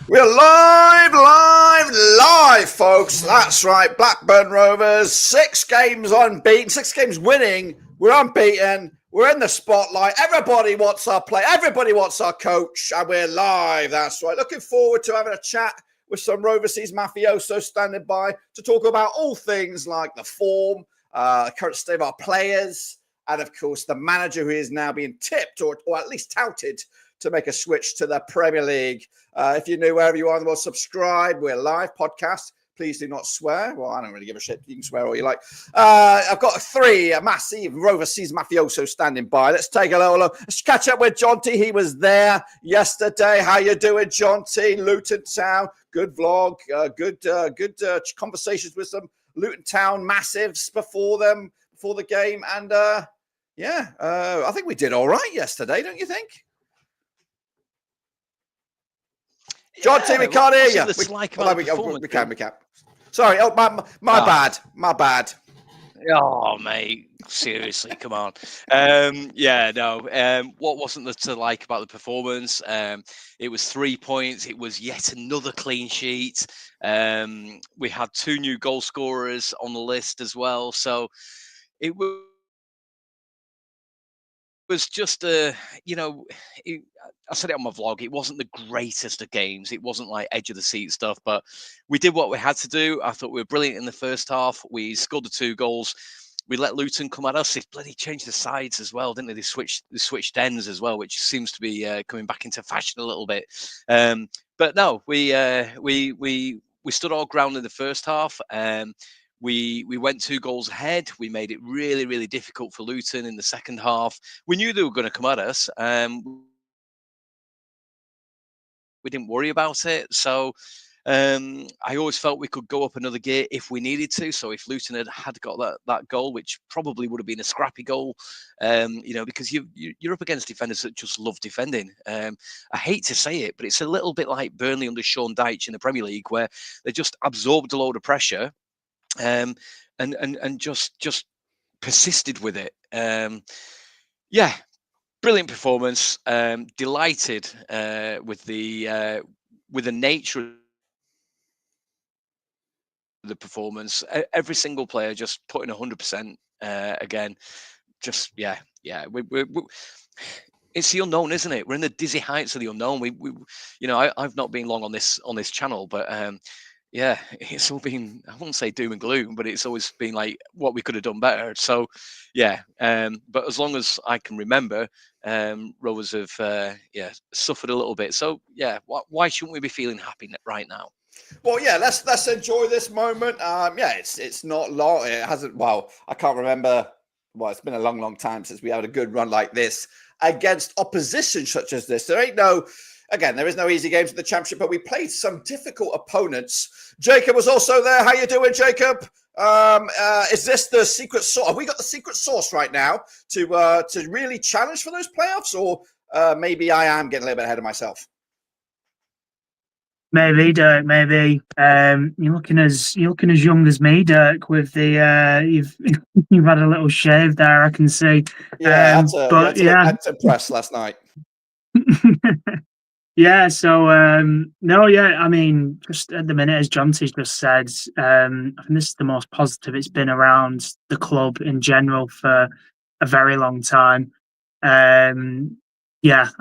We're live, folks. That's right. Blackburn Rovers, 6 games unbeaten, 6 games winning. We're unbeaten. We're in the spotlight. Everybody wants our play. Everybody wants our coach. And we're live. That's right. Looking forward to having a chat with some Roverseas mafiosos standing by to talk about all things like the form, current state of our players, and of course the manager who is now being tipped or at least touted to make a switch to the Premier League. If you're new wherever you are in the world, subscribe. We're live podcast. Please do not swear. Well, I don't really give a shit. You can swear all you like. I've got 3 massive Roverseas mafiosos standing by. Let's take a little look. Let's catch up with John T. He was there yesterday. How you doing, John T? Luton Town. Good vlog. Good conversations with some Luton Town massives before the game. And I think we did all right yesterday, don't you think? John T, we can't hear you. We can. Sorry, my bad. Oh, mate, seriously, come on. What wasn't there to like about the performance? It was 3 points. It was yet another clean sheet. We had 2 new goal scorers on the list as well. So it was just I said it on my vlog. It wasn't the greatest of games. It wasn't like edge of the seat stuff, but we did what we had to do. I thought we were brilliant in the first half. We scored the 2 goals. We let Luton come at us. They bloody changed the sides as well, didn't they? They switched ends as well, which seems to be coming back into fashion a little bit. But no, we stood our ground in the first half. We went 2 goals ahead. We made it really, really difficult for Luton in the second half. We knew they were going to come at us. We didn't worry about it. So I always felt we could go up another gear if we needed to. So if Luton had got that goal, which probably would have been a scrappy goal, because you're up against defenders that just love defending. I hate to say it, but it's a little bit like Burnley under Sean Dyche in the Premier League, where they just absorbed a load of pressure. And just persisted with it. Brilliant performance. Delighted with the nature of the performance. Every single player just put in 100% again. Just we it's the unknown, isn't it? We're in the dizzy heights of the unknown. I've not been long on this channel, but it's all been, I wouldn't say doom and gloom, but it's always been like what we could have done better. So, but as long as I can remember, Rovers have, suffered a little bit. So, why shouldn't we be feeling happy right now? Well, let's enjoy this moment. It's not long. It hasn't. Well, I can't remember. Well, it's been a long, long time since we had a good run like this against opposition such as this. There is no easy games in the Championship, but we played some difficult opponents. Jacob was also there. How you doing, Jacob? Is this the secret sauce? Have we got the secret sauce right now to really challenge for those playoffs, or maybe I am getting a little bit ahead of myself? Maybe, Dirk. Maybe you're looking as young as me, Dirk. With the you've had a little shave there, I can see. Yeah, that's impressed last night. Yeah. So I mean, just at the minute, as Jonty's just said, I think this is the most positive it's been around the club in general for a very long time. I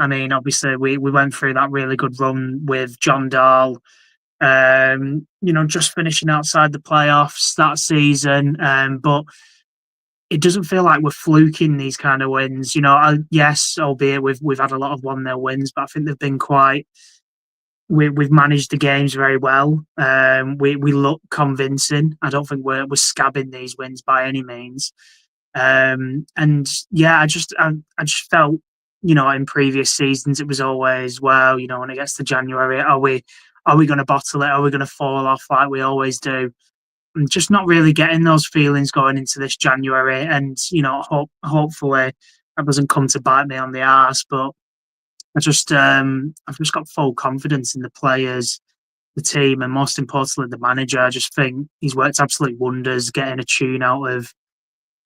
mean, obviously we went through that really good run with John Dahl, just finishing outside the playoffs that season. But it doesn't feel like we're fluking these kind of wins. Yes, albeit we've had a lot of 1-0 wins, but I think they've been quite. We've managed the games very well. We look convincing. I don't think we're scabbing these wins by any means. I just felt, in previous seasons it was always, well, when it gets to January, are we going to bottle it? Are we going to fall off like we always do? I'm just not really getting those feelings going into this January, and hopefully that doesn't come to bite me on the arse. But I've just got full confidence in the players, the team, and most importantly the manager. I just think he's worked absolute wonders getting a tune out of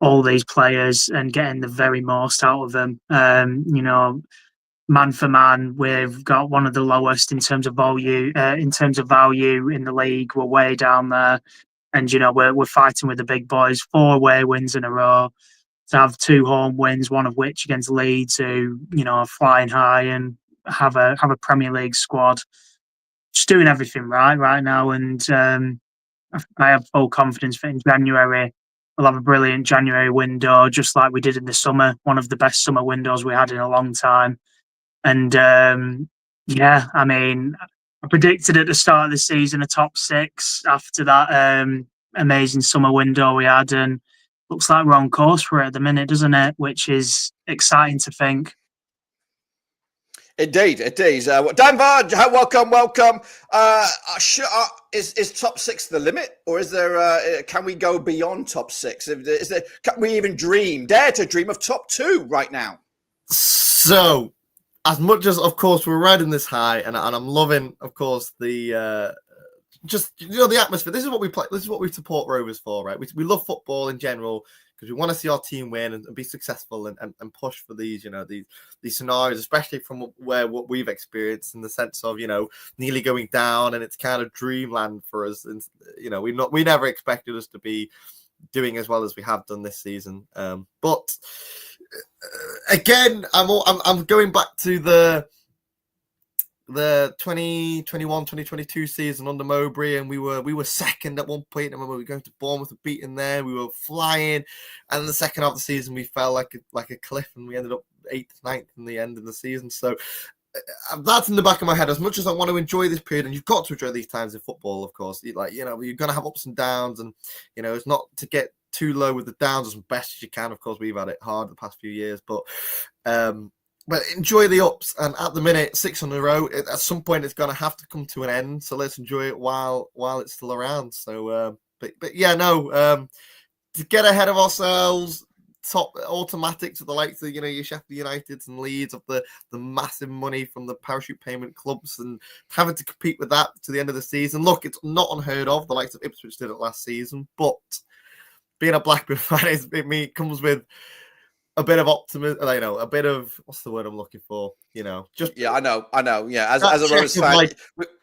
all these players and getting the very most out of them. Man for man, we've got one of the lowest in terms of value in the league. We're way down there. And we're fighting with the big boys. 4 away wins in a row. To have 2 home wins, one of which against Leeds, who are flying high, and have a Premier League squad, just doing everything right now. And I have full confidence that in January we'll have a brilliant January window, just like we did in the summer. One of the best summer windows we had in a long time. And I mean, I predicted at the start of the season a top 6 after that amazing summer window we had, and looks like we're on course for it at the minute, doesn't it? Which is exciting to think. Indeed, it is. Dan Varge, welcome. Is top 6 the limit, or is there? Can we go beyond top 6? Can we even dare to dream of top 2 right now? So, as much as, of course, we're riding this high, and I'm loving, of course, the just the atmosphere. This is what we play. This is what we support Rovers for, right? We love football in general because we want to see our team win and be successful and push for these these scenarios, especially from what we've experienced in the sense of nearly going down, and it's kind of dreamland for us. And we never expected us to be doing as well as we have done this season. But again, I'm going back to the 2021-2022 season under Mowbray, and we were second at one point. I remember we were going to Bournemouth and beating there. We were flying, and in the second half of the season we fell like a cliff, and we ended up 8th, 9th in the end of the season. So that's in the back of my head. As much as I want to enjoy this period, and you've got to enjoy these times in football, of course. You're going to have ups and downs, and it's not to get too low with the downs as best as you can. Of course, we've had it hard the past few years, but enjoy the ups. And at the minute, 6 in a row, at some point it's going to have to come to an end. So let's enjoy it while it's still around. So, to get ahead of ourselves, top automatics of the likes of your Sheffield Uniteds and Leeds, of the massive money from the parachute payment clubs, and having to compete with that to the end of the season. Look, it's not unheard of. The likes of Ipswich did it last season, but being a Blackburn fan comes with a bit of optimism, a bit of, what's the word I'm looking for? I know. Yeah, as a Rovers fan,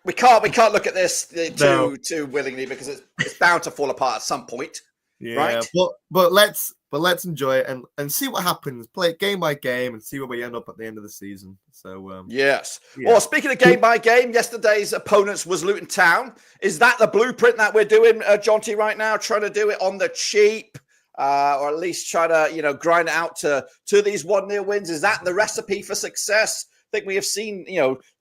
we can't look at this too willingly, because it's bound to fall apart at some point. Yeah, right? but let's enjoy it and see what happens. Play it game by game and see where we end up at the end of the season. So yes. Yeah. Well, speaking of game by game, yesterday's opponents was Luton Town. Is that the blueprint that we're doing, Jonty, right now? Trying to do it on the cheap, or at least try to grind it out to these 1-0 wins? Is that the recipe for success? I think we have seen,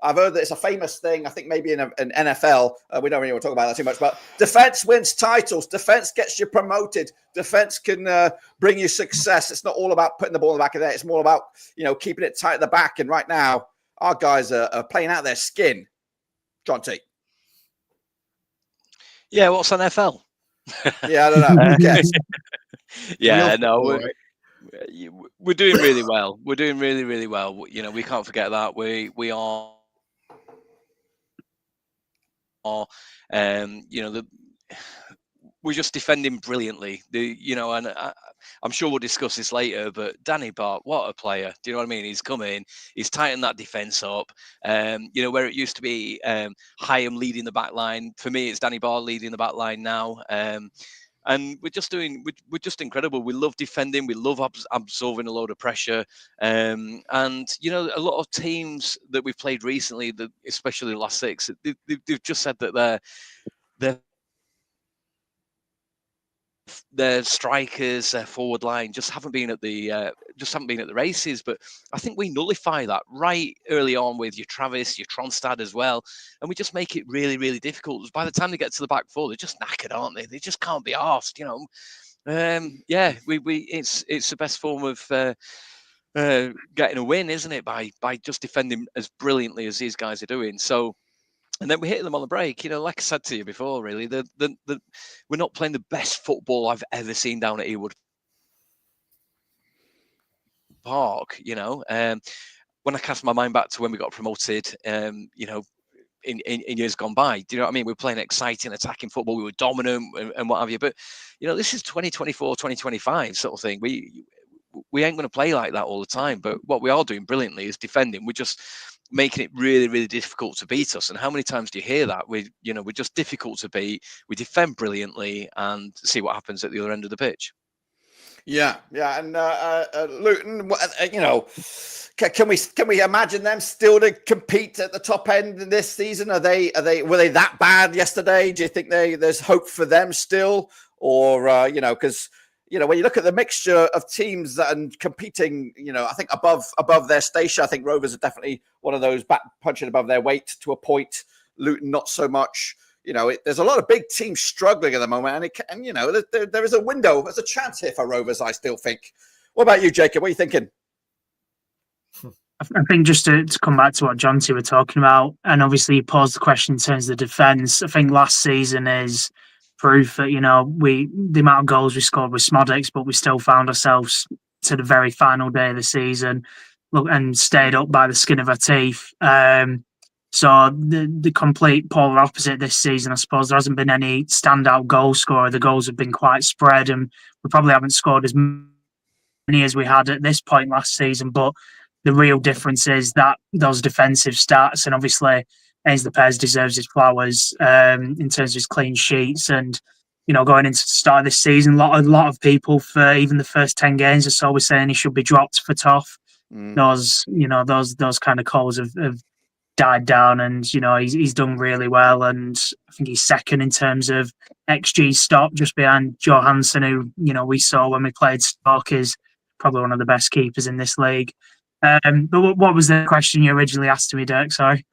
I've heard that it's a famous thing. I think maybe in NFL, we don't really want to talk about that too much, but defense wins titles. Defense gets you promoted. Defense can bring you success. It's not all about putting the ball in the back of the net. It's more about, keeping it tight at the back. And right now, our guys are playing out their skin. John T. Yeah, what's NFL? Yeah, I don't know. Yes. Yeah, no, we're doing really well. We're doing really, really well. We can't forget that. We are, we're just defending brilliantly. And I'm sure we'll discuss this later, but Danny Bart, what a player. Do you know what I mean? He's come in, he's tightened that defence up. Where it used to be Hyam leading the back line, for me, it's Danny Bart leading the back line now. And we're just incredible. We love defending. We love absorbing a load of pressure. And, a lot of teams that we've played recently, especially the last 6, they've just said that their strikers, their forward line just haven't been at the races. But I think we nullify that right early on with your Travis, your Tronstad as well, and we just make it really, really difficult. By the time they get to the back four, they're just knackered, aren't they? They just can't be arsed, It's the best form of getting a win, isn't it? By just defending as brilliantly as these guys are doing. So. And then we hit them on the break. Like I said to you before, really, we're not playing the best football I've ever seen down at Ewood Park. When I cast my mind back to when we got promoted, in years gone by, do you know what I mean? We were playing exciting, attacking football. We were dominant and what have you. But this is 2024, 2025 sort of thing. We ain't going to play like that all the time. But what we are doing brilliantly is defending. We're just making it really, really difficult to beat us. And how many times do you hear that? We're just difficult to beat. We defend brilliantly and see what happens at the other end of the pitch. Yeah. And Luton, can we imagine them still to compete at the top end this season? Were they that bad yesterday? Do you think there's hope for them still, or because? When you look at the mixture of teams that are competing, I think above their station, I think Rovers are definitely one of those back punching above their weight to a point. Luton, not so much. There's a lot of big teams struggling at the moment, and there is a window, there's a chance here for Rovers, I still think. What about you, Jacob? What are you thinking? I think just to come back to what John T were talking about, and obviously you posed the question in terms of the defence. I think last season is proof that the amount of goals we scored was Smodics, but we still found ourselves to the very final day of the season, and stayed up by the skin of our teeth. So the complete polar opposite this season, I suppose. There hasn't been any standout goal scorer. The goals have been quite spread, and we probably haven't scored as many as we had at this point last season. But the real difference is that those defensive stats, and obviously Ainsley Pears deserves his flowers in terms of his clean sheets. And going into the start of this season, a lot of people for even the first 10 games or so were saying he should be dropped for Toff. Those kind of calls have died down, and he's done really well, and I think he's second in terms of XG stop, just behind Johansson, who we saw when we played Stoke is probably one of the best keepers in this league. But what was the question you originally asked to me, Dirk? Sorry.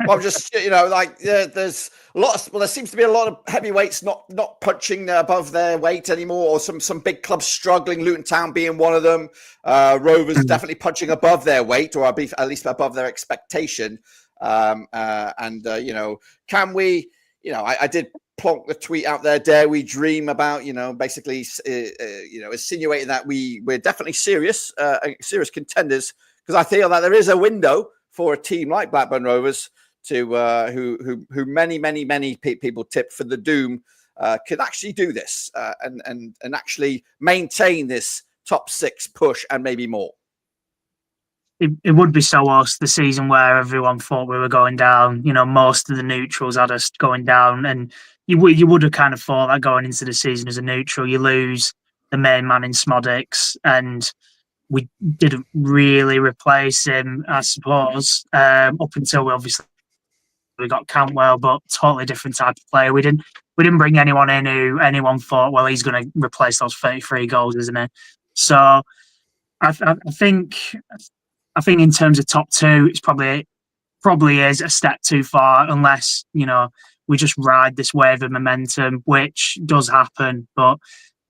Well, just there's a lot. There seems to be a lot of heavyweights not punching above their weight anymore, or some big clubs struggling. Luton Town being one of them. Rovers definitely punching above their weight, or at least above their expectation. Can we? I did plonk the tweet out there. Dare we dream about? Basically, insinuating that we're definitely serious contenders, because I feel that there is a window for a team like Blackburn Rovers to who many people tip for the doom could actually do this and actually maintain this top 6 push and maybe more. It would be so us the season where everyone thought we were going down. Most of the neutrals had us going down, and you would have kind of thought that going into the season as a neutral, you lose the main man in Smodics, and we didn't really replace him, I suppose, up until we got Cantwell, but totally different type of player. We didn't bring anyone in who anyone thought, well, he's going to replace those 33 goals, isn't he? So I think in terms of top 2, it's probably is a step too far, unless we just ride this wave of momentum, which does happen. But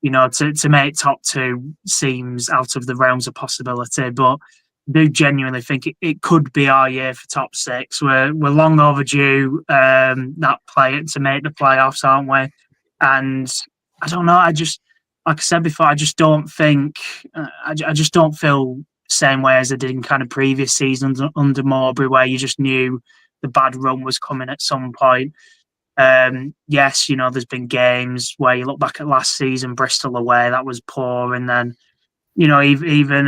to make top 2 seems out of the realms of possibility. But I do genuinely think it could be our year for top 6. We're long overdue that play to make the playoffs, aren't we? And I don't know. Like I said before, I just don't think I just don't feel same way as I did in kind of previous seasons under Mowbray, where you just knew the bad run was coming at some point. Yes, there's been games where you look back at last season, Bristol away, that was poor, and then even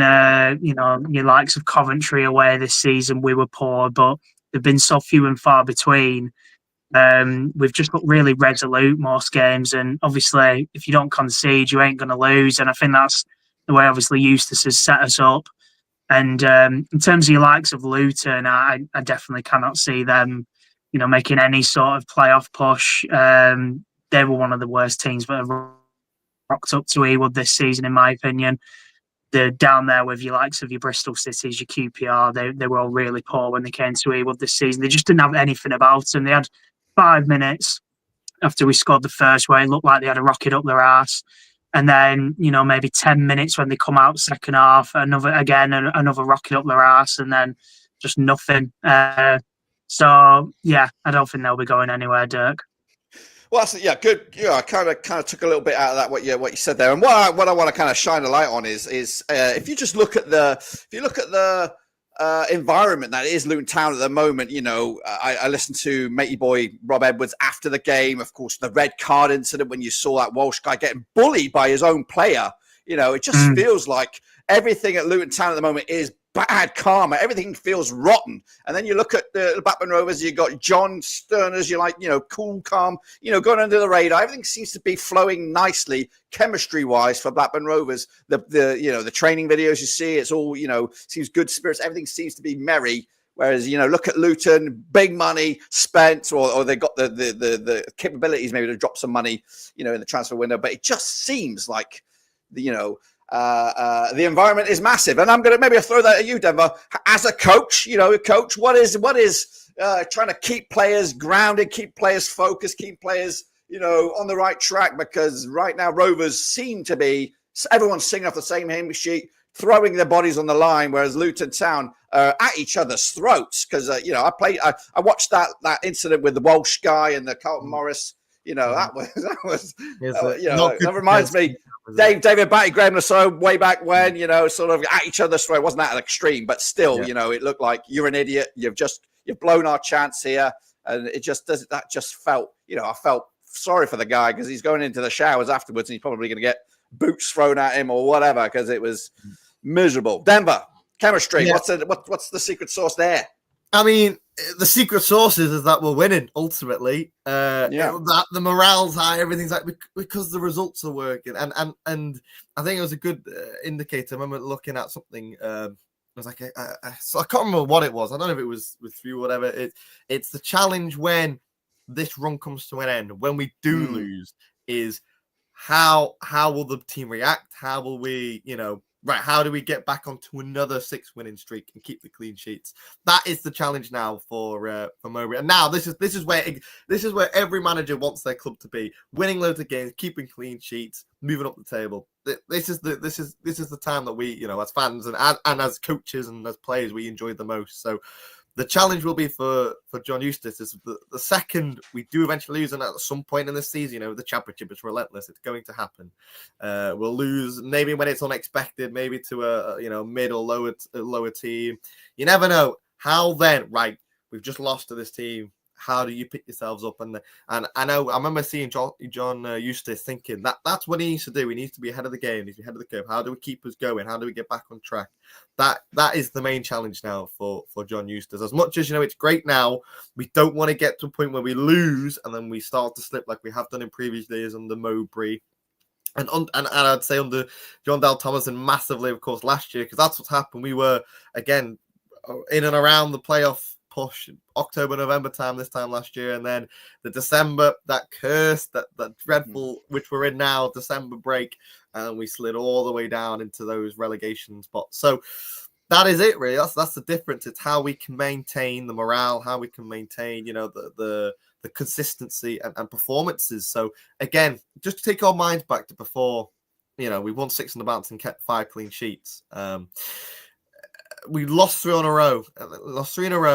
your likes of Coventry away this season, we were poor, but they've been so few and far between. We've just looked really resolute most games, and obviously if you don't concede, you ain't going to lose, and I think that's the way obviously Eustace has set us up. And in terms of your likes of Luton, I definitely cannot see them, making any sort of playoff push. They were one of the worst teams that have rocked up to Ewood this season, in my opinion. They're down there with your likes of your Bristol Cities, your QPR. They were all really poor when they came to Ewood this season. They just didn't have anything about them. They had 5 minutes after we scored the first where it looked like they had a rocket up their arse. And then, maybe 10 minutes when they come out second half, another rocket up their arse, and then just nothing. So, yeah, I don't think they'll be going anywhere, Dirk. Well, good. I kind of took a little bit out of that what you said there, and what I want to kind of shine a light on is if you just look at the environment that is Luton Town at the moment. I listened to matey boy Rob Edwards after the game. Of course, the red card incident when you saw that Welsh guy getting bullied by his own player. It just feels like everything at Luton Town at the moment is bad karma. Everything feels rotten. And then you look at the Blackburn Rovers, you got John Sterners, you're like, cool, calm, going under the radar. Everything seems to be flowing nicely, chemistry-wise, for Blackburn Rovers. The training videos you see, it's all, seems good spirits. Everything seems to be merry. Whereas, look at Luton, big money spent, or they got the capabilities maybe to drop some money, in the transfer window. But it just seems like, the environment is massive, and I'm going to maybe throw that at you, Denver. As a coach, what is trying to keep players grounded, keep players focused, keep players, on the right track? Because right now, Rovers seem to be everyone's singing off the same hymn sheet, throwing their bodies on the line, whereas Luton Town are at each other's throats. Because I watched that incident with the Welsh guy and the Carlton Morris. That reminds me. David Batty, Graham Lasso, way back when, sort of at each other's throat. It wasn't that an extreme, but still, it looked like you're an idiot. You've just you've blown our chance here. And it just does. That just felt, I felt sorry for the guy because he's going into the showers afterwards and he's probably going to get boots thrown at him or whatever because it was miserable. Denver, chemistry. Yeah. What's the secret sauce there? I mean, the secret sauce is that we're winning ultimately. That the morale's high, everything's like because the results are working, and I think it was a good indicator. I remember looking at something. It was like so I can't remember what it was. I don't know if it was with you or whatever. It's the challenge when this run comes to an end. When we do lose, is how will the team react? How will we, how do we get back onto another 6 winning streak and keep the clean sheets? That is the challenge now for Mowbray. And now this is where every manager wants their club to be: winning loads of games, keeping clean sheets, moving up the table. This is the time that we, as fans and as coaches and as players, we enjoy the most. So the challenge will be for John Eustace is the second we do eventually lose, and at some point in the season, the championship is relentless. It's going to happen. We'll lose maybe when it's unexpected, maybe to a mid or lower team. You never know. How then? Right, we've just lost to this team. How do you pick yourselves up? And I know I remember seeing John Eustace thinking that's what he needs to do. He needs to be ahead of the game. He needs to be ahead of the curve. How do we keep us going? How do we get back on track? That is the main challenge now for John Eustace. As much as it's great now, we don't want to get to a point where we lose and then we start to slip like we have done in previous days under Mowbray. And I'd say under John Dal Thomason massively, of course, last year, because that's what's happened. We were again in and around the playoff push October, November time this time last year, and then the December, that curse, that dreadful, which we're in now, December break, and we slid all the way down into those relegation spots. So that is it, really. That's the difference. It's how we can maintain the morale, how we can maintain, the consistency and performances. So again, just to take our minds back to before, we won 6 on the bounce and kept 5 clean sheets. We lost 3 in a row,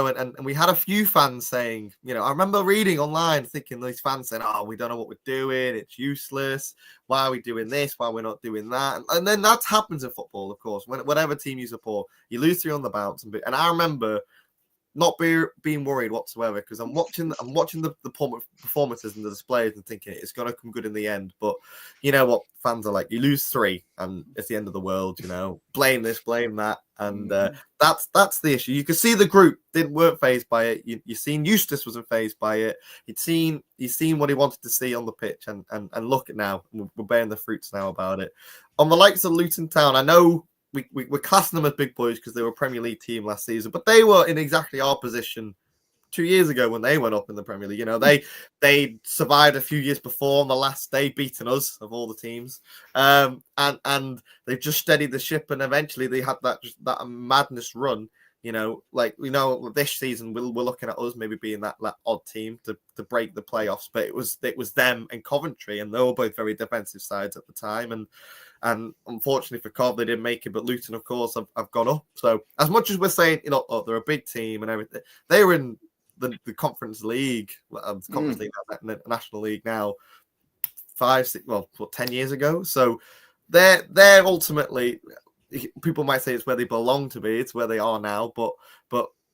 and we had a few fans saying, I remember reading online thinking these fans saying, "Oh, we don't know what we're doing. It's useless. Why are we doing this? Why we're not doing that?" And then that happens in football, of course. Whatever team you support, you lose 3 on the bounce, and I remember not being worried whatsoever because I'm watching the performances and the displays and thinking it's going to come good in the end. But you know what fans are like: you lose 3 and it's the end of the world. Blame this, blame that, and that's the issue. You could see the group weren't fazed by it. You seen Eustace wasn't fazed by it. He's seen what he wanted to see on the pitch, and look at now, we're bearing the fruits now about it. On the likes of Luton Town, I know. We're classing them as big boys because they were a Premier League team last season, but they were in exactly our position 2 years ago when they went up in the Premier League. They survived a few years before on the last day, beating us of all the teams, and they've just steadied the ship, and eventually they had that madness run. This season we're looking at us maybe being that odd team to break the playoffs, but it was them and Coventry, and they were both very defensive sides at the time, and unfortunately for Cov, they didn't make it. But Luton, of course, have gone up. So as much as we're saying, they're a big team and everything, they were in the Conference League, the National League now 10 years ago. So they're ultimately, people might say it's where they belong to be. It's where they are now. But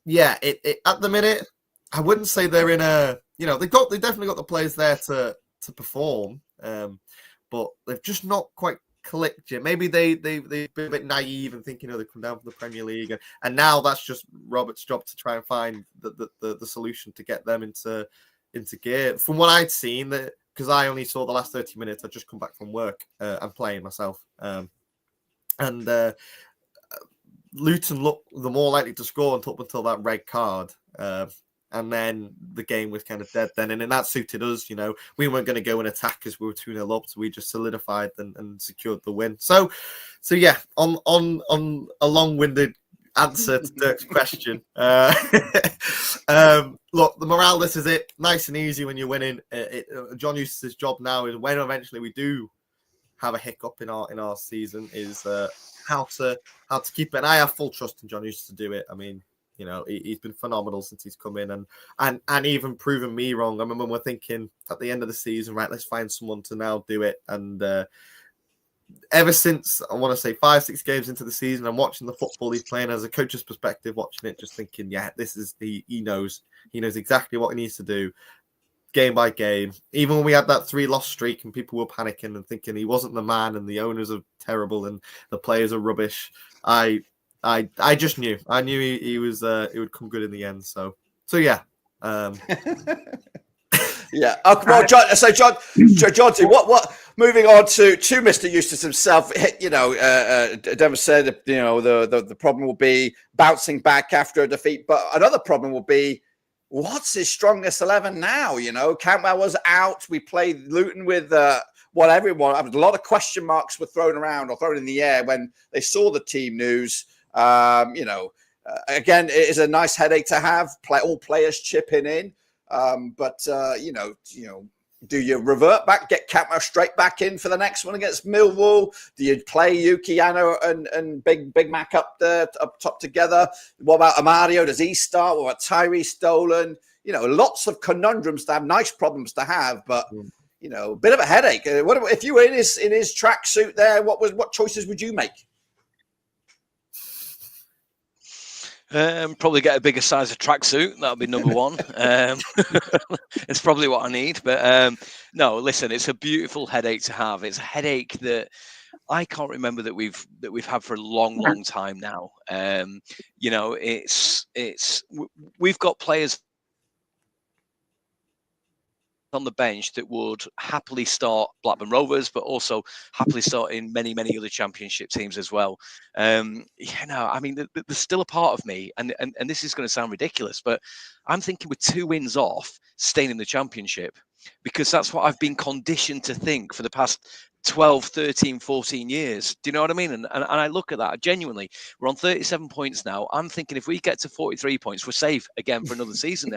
yeah, it at the minute, I wouldn't say they're in a, they definitely got the players there to perform. But they've just not quite clicked yet. Maybe they've been a bit naive and thinking, they come down from the Premier League, and now that's just Robert's job to try and find the solution to get them into gear. From what I'd seen, because I only saw the last 30 minutes, I'd just come back from work and playing myself, and Luton looked the more likely to score until that red card. And then the game was kind of dead then. And that suited us, We weren't going to go and attack because we were 2-0 up. So we just solidified and secured the win. So yeah, on a long-winded answer to Dirk's question. Look, the morale, this is it. Nice and easy when you're winning. John Eustace's job now is when eventually we do have a hiccup in our season is how to keep it. And I have full trust in John Eustace to do it. I mean, he's been phenomenal since he's come in and even proven me wrong. I remember we're thinking at the end of the season, right, let's find someone to now do it. And ever since, I want to say 5-6 games into the season, I'm watching the football he's playing as a coach's perspective, watching it, just thinking, yeah, this is he knows exactly what he needs to do game by game. Even when we had that 3-loss streak and people were panicking and thinking he wasn't the man and the owners are terrible and the players are rubbish, I just knew. I knew he was it would come good in the end. So yeah. Yeah. Well, John. So, John, what? Moving on to Mr. Eustace himself. Devon said, the problem will be bouncing back after a defeat, but another problem will be what's his strongest 11 now. Cantwell was out. We played Luton with everyone. A lot of question marks were thrown around or thrown in the air when they saw the team news. Again, it is a nice headache to have. All players chipping in. Do you revert back, get Cantwell straight back in for the next one against Millwall? Do you play Yukiano and Big Mac up top together? What about Amadio? Does he start? What about Tyree Stolen? Lots of conundrums to have, nice problems to have, but a bit of a headache. What if you were in his tracksuit there? What choices would you make? Probably get a bigger size of tracksuit. That'll be number one. It's probably what I need. But no, listen, it's a beautiful headache to have. It's a headache that I can't remember that we've had for a long time now. We've got players on the bench that would happily start Blackburn Rovers, but also happily start in many other championship teams as well. There's still a part of me, and this is going to sound ridiculous, but I'm thinking with 2 wins off, staying in the championship, because that's what I've been conditioned to think for the past 12, 13, 14 years. Do you know what I mean? And I look at that genuinely. We're on 37 points now. I'm thinking if we get to 43 points, we're safe again for another season.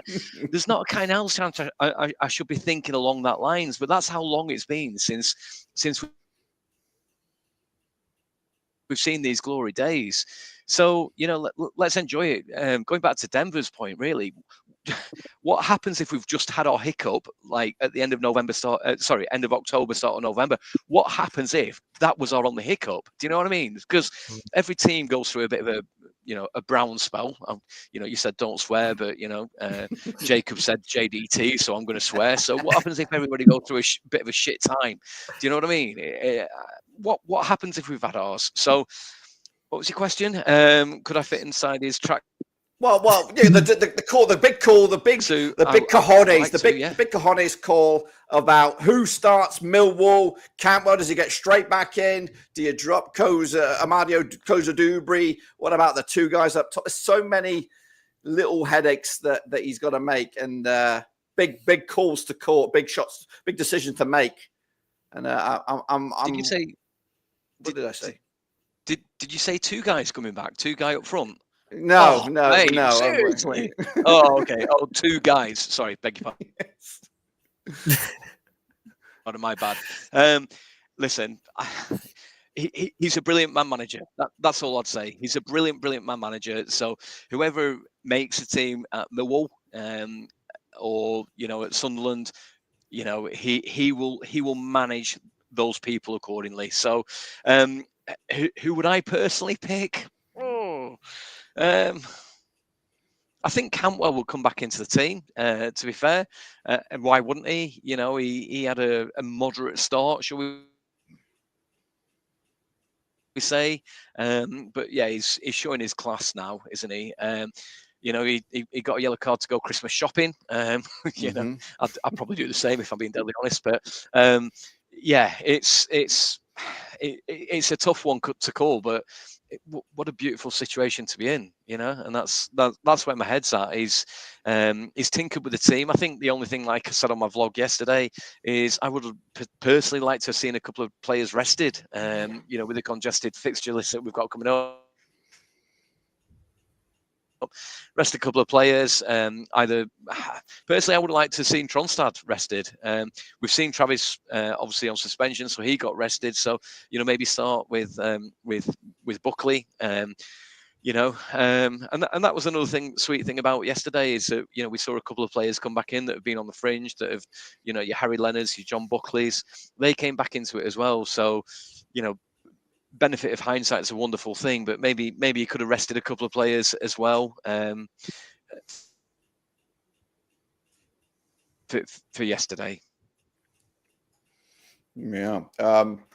There's not a kind of chance I should be thinking along that lines, but that's how long it's been since we've seen these glory days. So, let's enjoy it. Going back to Denver's point, really, what happens if we've just had our hiccup, like at the end of October, start of November? What happens if that was our only hiccup? Do you know what I mean? Because every team goes through a bit of a brown spell. You said don't swear, but Jacob said JDT, so I'm going to swear. So what happens if everybody goes through a bit of a shit time? Do you know what I mean? What happens if we've had ours? So, what was your question? Could I fit inside his track? Well, yeah, the big cojones call about who starts Millwall. Cantwell, does he get straight back in? Do you drop Amadio Dubry? What about the 2 guys up top? There's so many little headaches that he's got to make, and big calls to court, big shots, big decisions to make. And did you say? What did I say? Did you say 2 guys coming back? 2 guys up front? No. Seriously? Oh, okay. Oh, 2 guys. Sorry, beg your pardon. Pardon my bad. Listen, he's a brilliant man manager. That's all I'd say. He's a brilliant man manager. So whoever makes a team at Millwall or at Sunderland, he will manage those people accordingly. So who would I personally pick? I think Cantwell will come back into the team, to be fair. And why wouldn't he? He had a moderate start, shall we say. But yeah, he's showing his class now, isn't he? He got a yellow card to go Christmas shopping. I'd probably do the same if I'm being deadly honest. But yeah, it's a tough one to call, but what a beautiful situation to be in, and that's where my head's at. He's tinkered with the team. I think the only thing, like I said on my vlog yesterday, is I would personally like to have seen a couple of players rested, with the congested fixture list that we've got coming up. Rest a couple of players. Either personally, I would like to have seen Tronstad rested. We've seen Travis obviously on suspension, so he got rested. So maybe start with Buckley. And that was another sweet thing about yesterday is that we saw a couple of players come back in that have been on the fringe, that have your Harry Leonards, your John Buckleys. They came back into it as well. So benefit of hindsight is a wonderful thing, but maybe he could have rested a couple of players as well for yesterday. Yeah.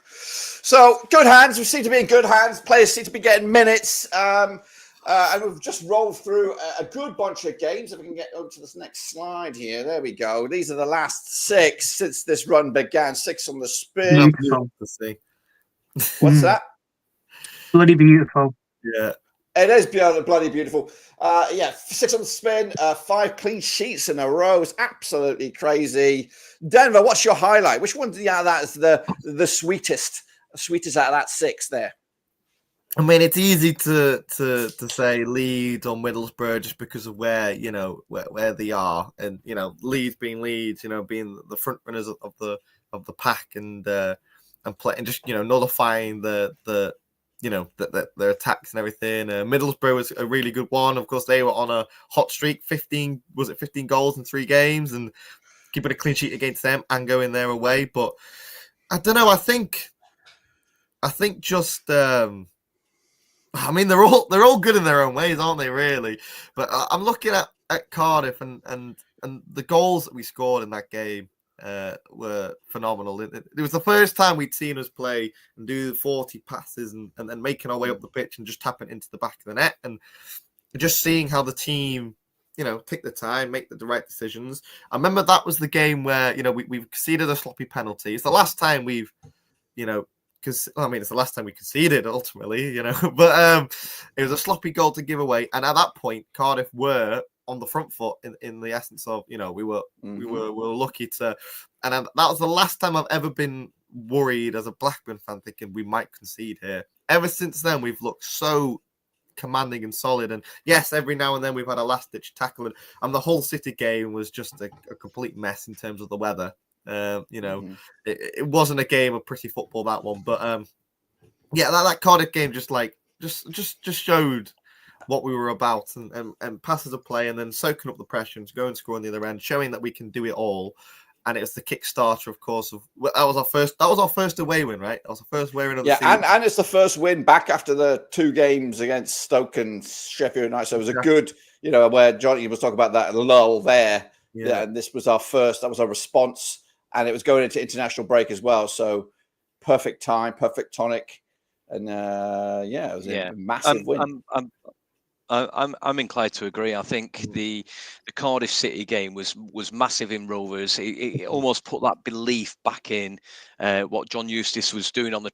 So good hands. We seem to be in good hands. Players seem to be getting minutes. And we've just rolled through a good bunch of games. If we can get over to this next slide here. There we go. These are the last 6 since this run began. 6 on the spin. Beautiful. What's that? Bloody beautiful. Yeah. It is bloody beautiful. 6 on the spin, 5 clean sheets in a row. It's absolutely crazy. Denver, what's your highlight? Which one out of that is the sweetest out of that 6 there? I mean, it's easy to say Leeds or Middlesbrough just because of where they are, and Leeds being Leeds, being the front runners of the pack and play and just nullifying the their attacks and everything. Middlesbrough was a really good one. Of course, they were on a hot streak, 15 goals in 3 games, and keeping a clean sheet against them and going their away. But I don't know. I think just. I mean, they're all good in their own ways, aren't they? Really, but I'm looking at Cardiff and the goals that we scored in that game were phenomenal. It was the first time we'd seen us play and do 40 passes and then making our way up the pitch and just tapping into the back of the net, and just seeing how the team, take the time, make the right decisions. I remember that was the game where we've conceded a sloppy penalty. It's the last time we've, because it's the last time we conceded ultimately, but it was a sloppy goal to give away, and at that point, Cardiff were on the front foot in the essence of we were lucky to, and that was the last time I've ever been worried as a Blackburn fan thinking we might concede here. Ever since then, we've looked so commanding and solid, and yes, every now and then we've had a last ditch tackle, and the whole City game was just a complete mess in terms of the weather. It wasn't a game of pretty football, that one, but that Cardiff game just showed what we were about, and passes of play, and then soaking up the pressure and go and score on the other end, showing that we can do it all. And it was the Kickstarter, of course. That was our first away win, right? That was the first away win of the season. and it's the first win back after the 2 games against Stoke and Sheffield United. So it was a good, where Johnny was talking about that lull there. Yeah, and this was our first. That was our response, and it was going into international break as well. So perfect time, perfect tonic, and it was a massive win. I'm inclined to agree. I think the Cardiff City game was massive in Rovers. It almost put that belief back in what John Eustace was doing on the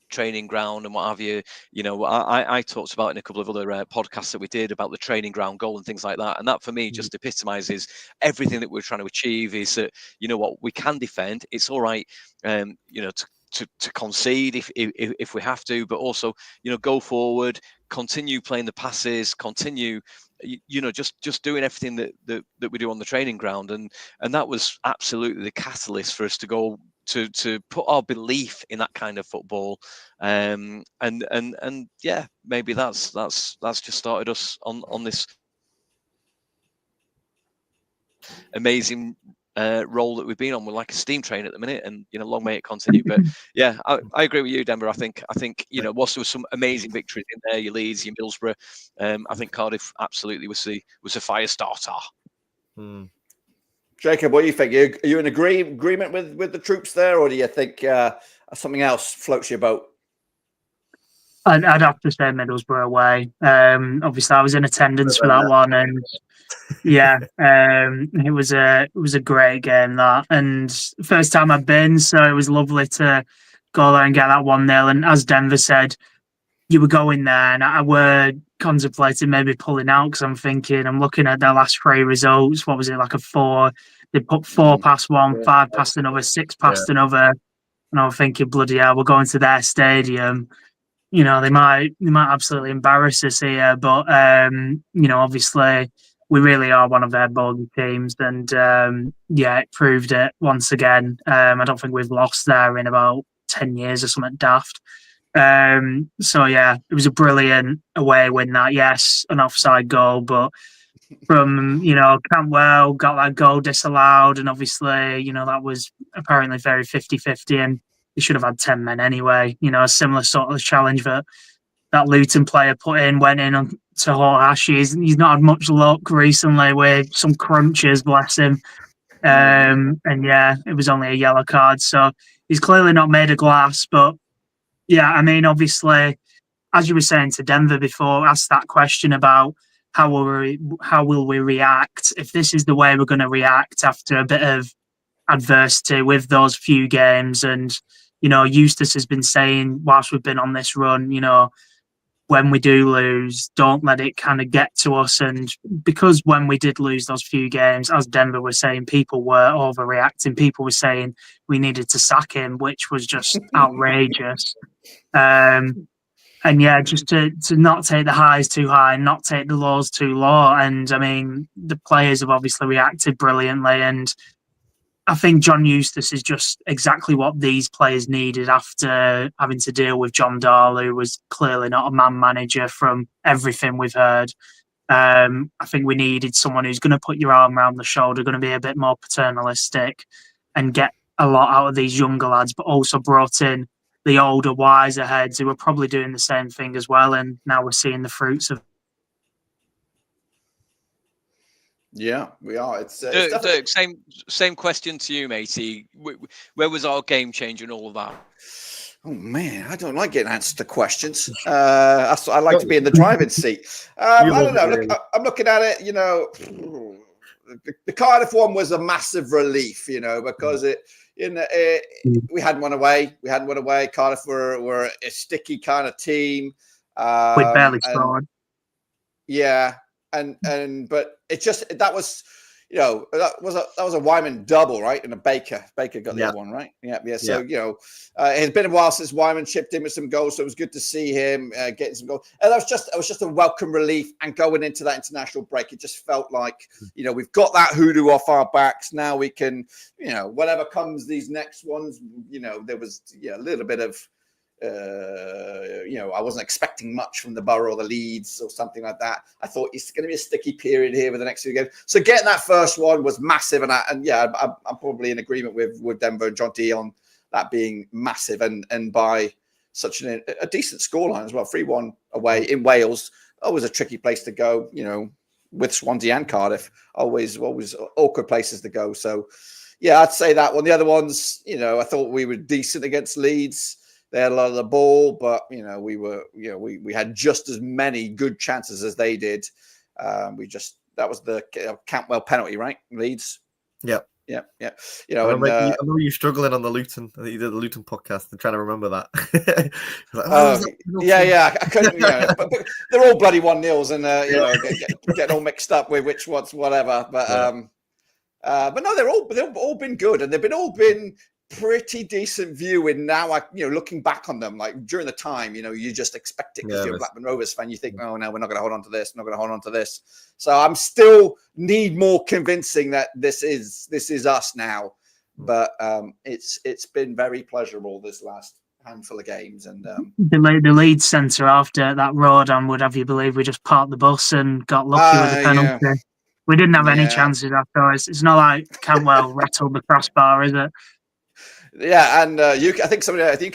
training ground and what have you. I talked about in a couple of other podcasts that we did about the training ground goal and things like that. And that for me just epitomizes everything that we're trying to achieve. Is that we can defend. It's all right. To concede if we have to, but also go forward, continue playing the passes, continue just doing everything that we do on the training ground, and that was absolutely the catalyst for us to go to put our belief in that kind of football, and maybe that's just started us on this amazing role that we've been on. We're like a steam train at the minute, and long may it continue. But I agree with you, Denver. I think whilst there was some amazing victories in there, your Leeds, your Middlesbrough, I think Cardiff absolutely was a fire starter. Jacob, what do you think? Are you in agreement with the troops there, or do you think something else floats your boat? I'd have to say Middlesbrough away. Obviously, I was in attendance for that one, and it was a great game, that, and first time I've been, so it was lovely to go there and get that 1-0. And as Denver said, you were going there, and I were contemplating maybe pulling out, because I'm looking at their last 3 results. What was it, like a 4? They put 4 past one, 5 past another, 6 past another, and I'm thinking, bloody hell, we're going to their stadium. They might absolutely embarrass us here, but obviously we really are one of their bogey teams, and it proved it once again. I don't think we've lost there in about 10 years or something daft. It was a brilliant away win, that. Yes, an offside goal, but from, Cantwell, got that goal disallowed. And obviously, that was apparently very 50-50 and he should have had 10 men anyway. A similar sort of challenge that Luton player put in, went in on to Horhashi. He's not had much luck recently with some crunches, bless him. And yeah, it was only a yellow card. So he's clearly not made of glass. But yeah, I mean, obviously, as you were saying to Denver before, asked that question about how will we react if this is the way we're going to react after a bit of adversity with those few games. And, Eustace has been saying whilst we've been on this run, when we do lose, don't let it kind of get to us. And because when we did lose those few games, as Denver was saying, people were overreacting. People were saying we needed to sack him, which was just outrageous. And yeah, just to not take the highs too high and not take the lows too low. And I mean, the players have obviously reacted brilliantly. And I think John Eustace is just exactly what these players needed after having to deal with John Dahl, who was clearly not a man manager from everything we've heard. I think we needed someone who's going to put your arm around the shoulder, going to be a bit more paternalistic and get a lot out of these younger lads, but also brought in the older, wiser heads who were probably doing the same thing as well. And now we're seeing the fruits of. Yeah, we are. It's Dirk, same question to you, matey. Where was our game changer and all of that? Oh man, I don't like getting answers to questions. I like to be in the driving seat. I don't know. I'm looking at it. The Cardiff one was a massive relief. Because we hadn't won away. Cardiff were a sticky kind of team. We barely scored. Yeah. But it just that was a Wyman double, right? And a Baker got the other one, right? Yeah. So it's been a while since Wyman chipped in with some goals, so it was good to see him getting some goals. And it was just a welcome relief. And going into that international break, it just felt like we've got that hoodoo off our backs. Now we can whatever comes these next ones. There was a little bit of. I wasn't expecting much from the Borough or the Leeds or something like that. I thought it's going to be a sticky period here with the next few games. So getting that first one was massive, and I'm probably in agreement with Denver and John D on that being massive, and by such a decent scoreline as well. 3-1 away in Wales, always a tricky place to go. With Swansea and Cardiff, always awkward places to go. So yeah, I'd say that one. The other ones, I thought we were decent against Leeds. They had a lot of the ball, but we had just as many good chances as they did. That was the Cantwell penalty, right? Leeds. Yeah. Yeah. I remember you struggling on the Luton. I think you did the Luton podcast. I'm trying to remember that. I couldn't. But they're all bloody 1-0s, and getting all mixed up with which ones, whatever. But no, they've all been good, and they've all been pretty decent viewing now. Looking back on them, like during the time, you just expect it because you're a Blackburn Rovers fan. You think, oh no, we're not going to hold on to this. Not going to hold on to this. So I'm still need more convincing that this is us now. But it's been very pleasurable this last handful of games. And the Leeds centre after that road on, would have you believe we just parked the bus and got lucky with the penalty. Yeah. We didn't have any chances after. It's not like Cantwell rattled the crossbar, is it? Yeah, and I think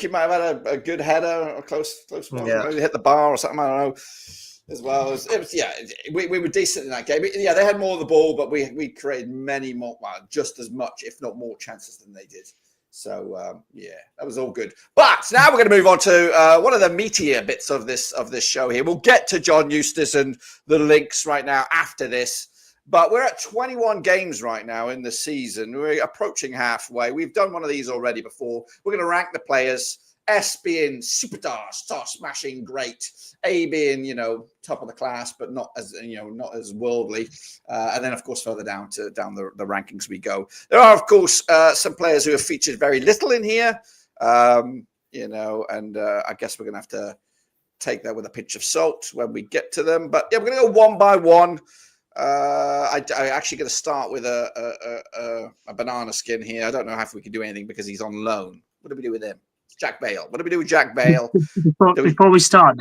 he might have had a good header or close one. Maybe hit the bar or something. I don't know. As well as we were decent in that game. Yeah, they had more of the ball, but we created many more, just as much, if not more, chances than they did. So that was all good. But now we're going to move on to one of the meatier bits of this show here. We'll get to John Eustace and the links right now after this. But we're at 21 games right now in the season. We're approaching halfway. We've done one of these already before. We're going to rank the players. S being superstar, star smashing, great. A being, top of the class, but not as worldly. And then, of course, further down the rankings we go. There are, of course, some players who have featured very little in here. And I guess we're going to have to take that with a pinch of salt when we get to them. But yeah, we're going to go one by one. I actually going to start with a banana skin here. I don't know if we can do anything because he's on loan. What do we do with him? It's Jack Bale. What do we do with Jack Bale? Before we start,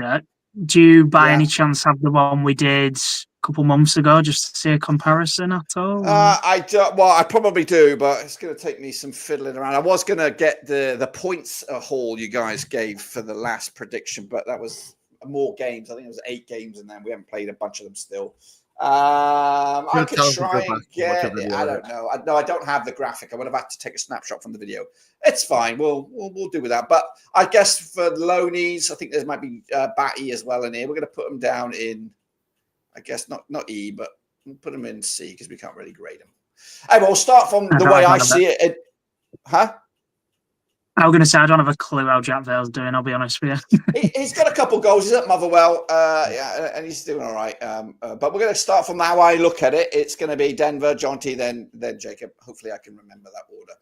do you by any chance have the one we did couple months ago, just to see a comparison at all? I don't. Well, I probably do, but it's going to take me some fiddling around. I was going to get the points haul you guys gave for the last prediction, but that was more games. I think it was 8 games, and then we haven't played a bunch of them still. I could try and get it. I don't know. No, I don't have the graphic. I would have had to take a snapshot from the video. It's fine. We'll do with that. But I guess for loanies, I think there might be Batty as well in here. We're going to put them down in, I guess not E, but we'll put them in C because we can't really grade them. Anyway, we'll start from the way I see it. Huh? I was going to say, I don't have a clue how Jack Vale's doing, I'll be honest with you. He's got a couple goals. He's at Motherwell, and he's doing all right. But we're going to start from how I look at it. It's going to be Denver, John T, then Jacob. Hopefully I can remember that order.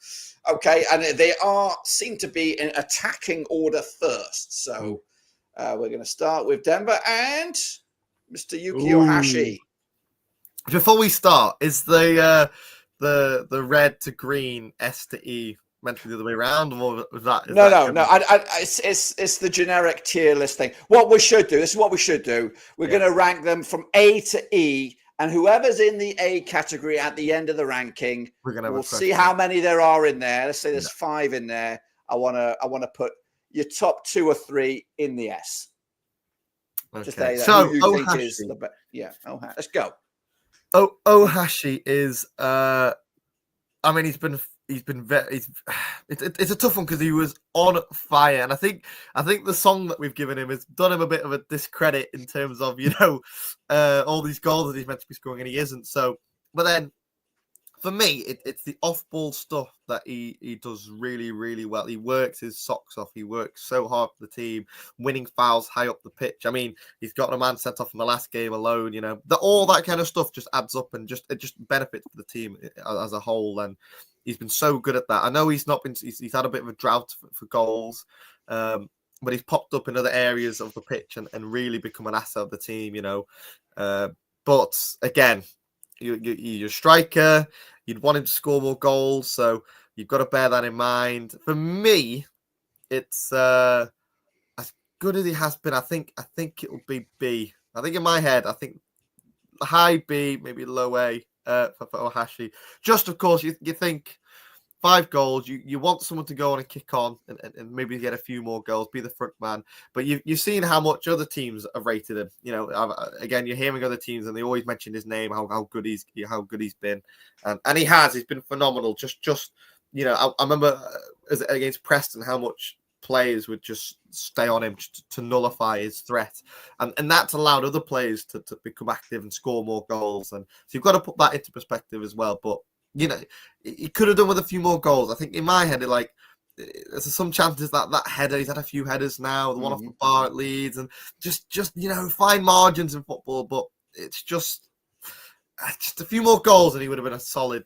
Okay, and they seem to be in attacking order first. So we're going to start with Denver and Mr. Yuki Ohashi. Before we start, is the red to green, S to E meant to be the other way around, or was that? No. It's the generic tier list thing. What we should do. This is what we should do. We're going to rank them from A to E, and whoever's in the A category at the end of the ranking, we'll see how many there are in there. Let's say there's 5 in there. I want to put your top 2 or 3 in the S. Okay. So Ohashi. Let's go. Ohashi is. I mean, it's a tough one because he was on fire, and I think the song that we've given him has done him a bit of a discredit in terms of all these goals that he's meant to be scoring and he isn't. So, but then for me, it's the off-ball stuff that he does really, really well. He works his socks off. He works so hard for the team, winning fouls high up the pitch. I mean, he's got a man sent off in the last game alone. All that kind of stuff just adds up and it just benefits the team as a whole. And he's been so good at that. I know he's had a bit of a drought for goals, but he's popped up in other areas of the pitch and really become an asset of the team. But again, you're a striker. You'd want him to score more goals, so you've got to bear that in mind. For me, it's as good as he has been. I think it will be B. I think in my head, I think high B, maybe low A for Ohashi. Just of course, you think 5 goals. You want someone to go on and kick on and maybe get a few more goals, be the front man. But you've seen how much other teams have rated him. Again, you're hearing other teams and they always mention his name, how good he's been, and he's been phenomenal. I remember against Preston how much players would just stay on him to nullify his threat, and that's allowed other players to become active and score more goals. And so you've got to put that into perspective as well. But he could have done with a few more goals. I think in my head, there's some chances that header, he's had a few headers now, the one off the bar at Leeds, and just fine margins in football, but it's just a few more goals and he would have been a solid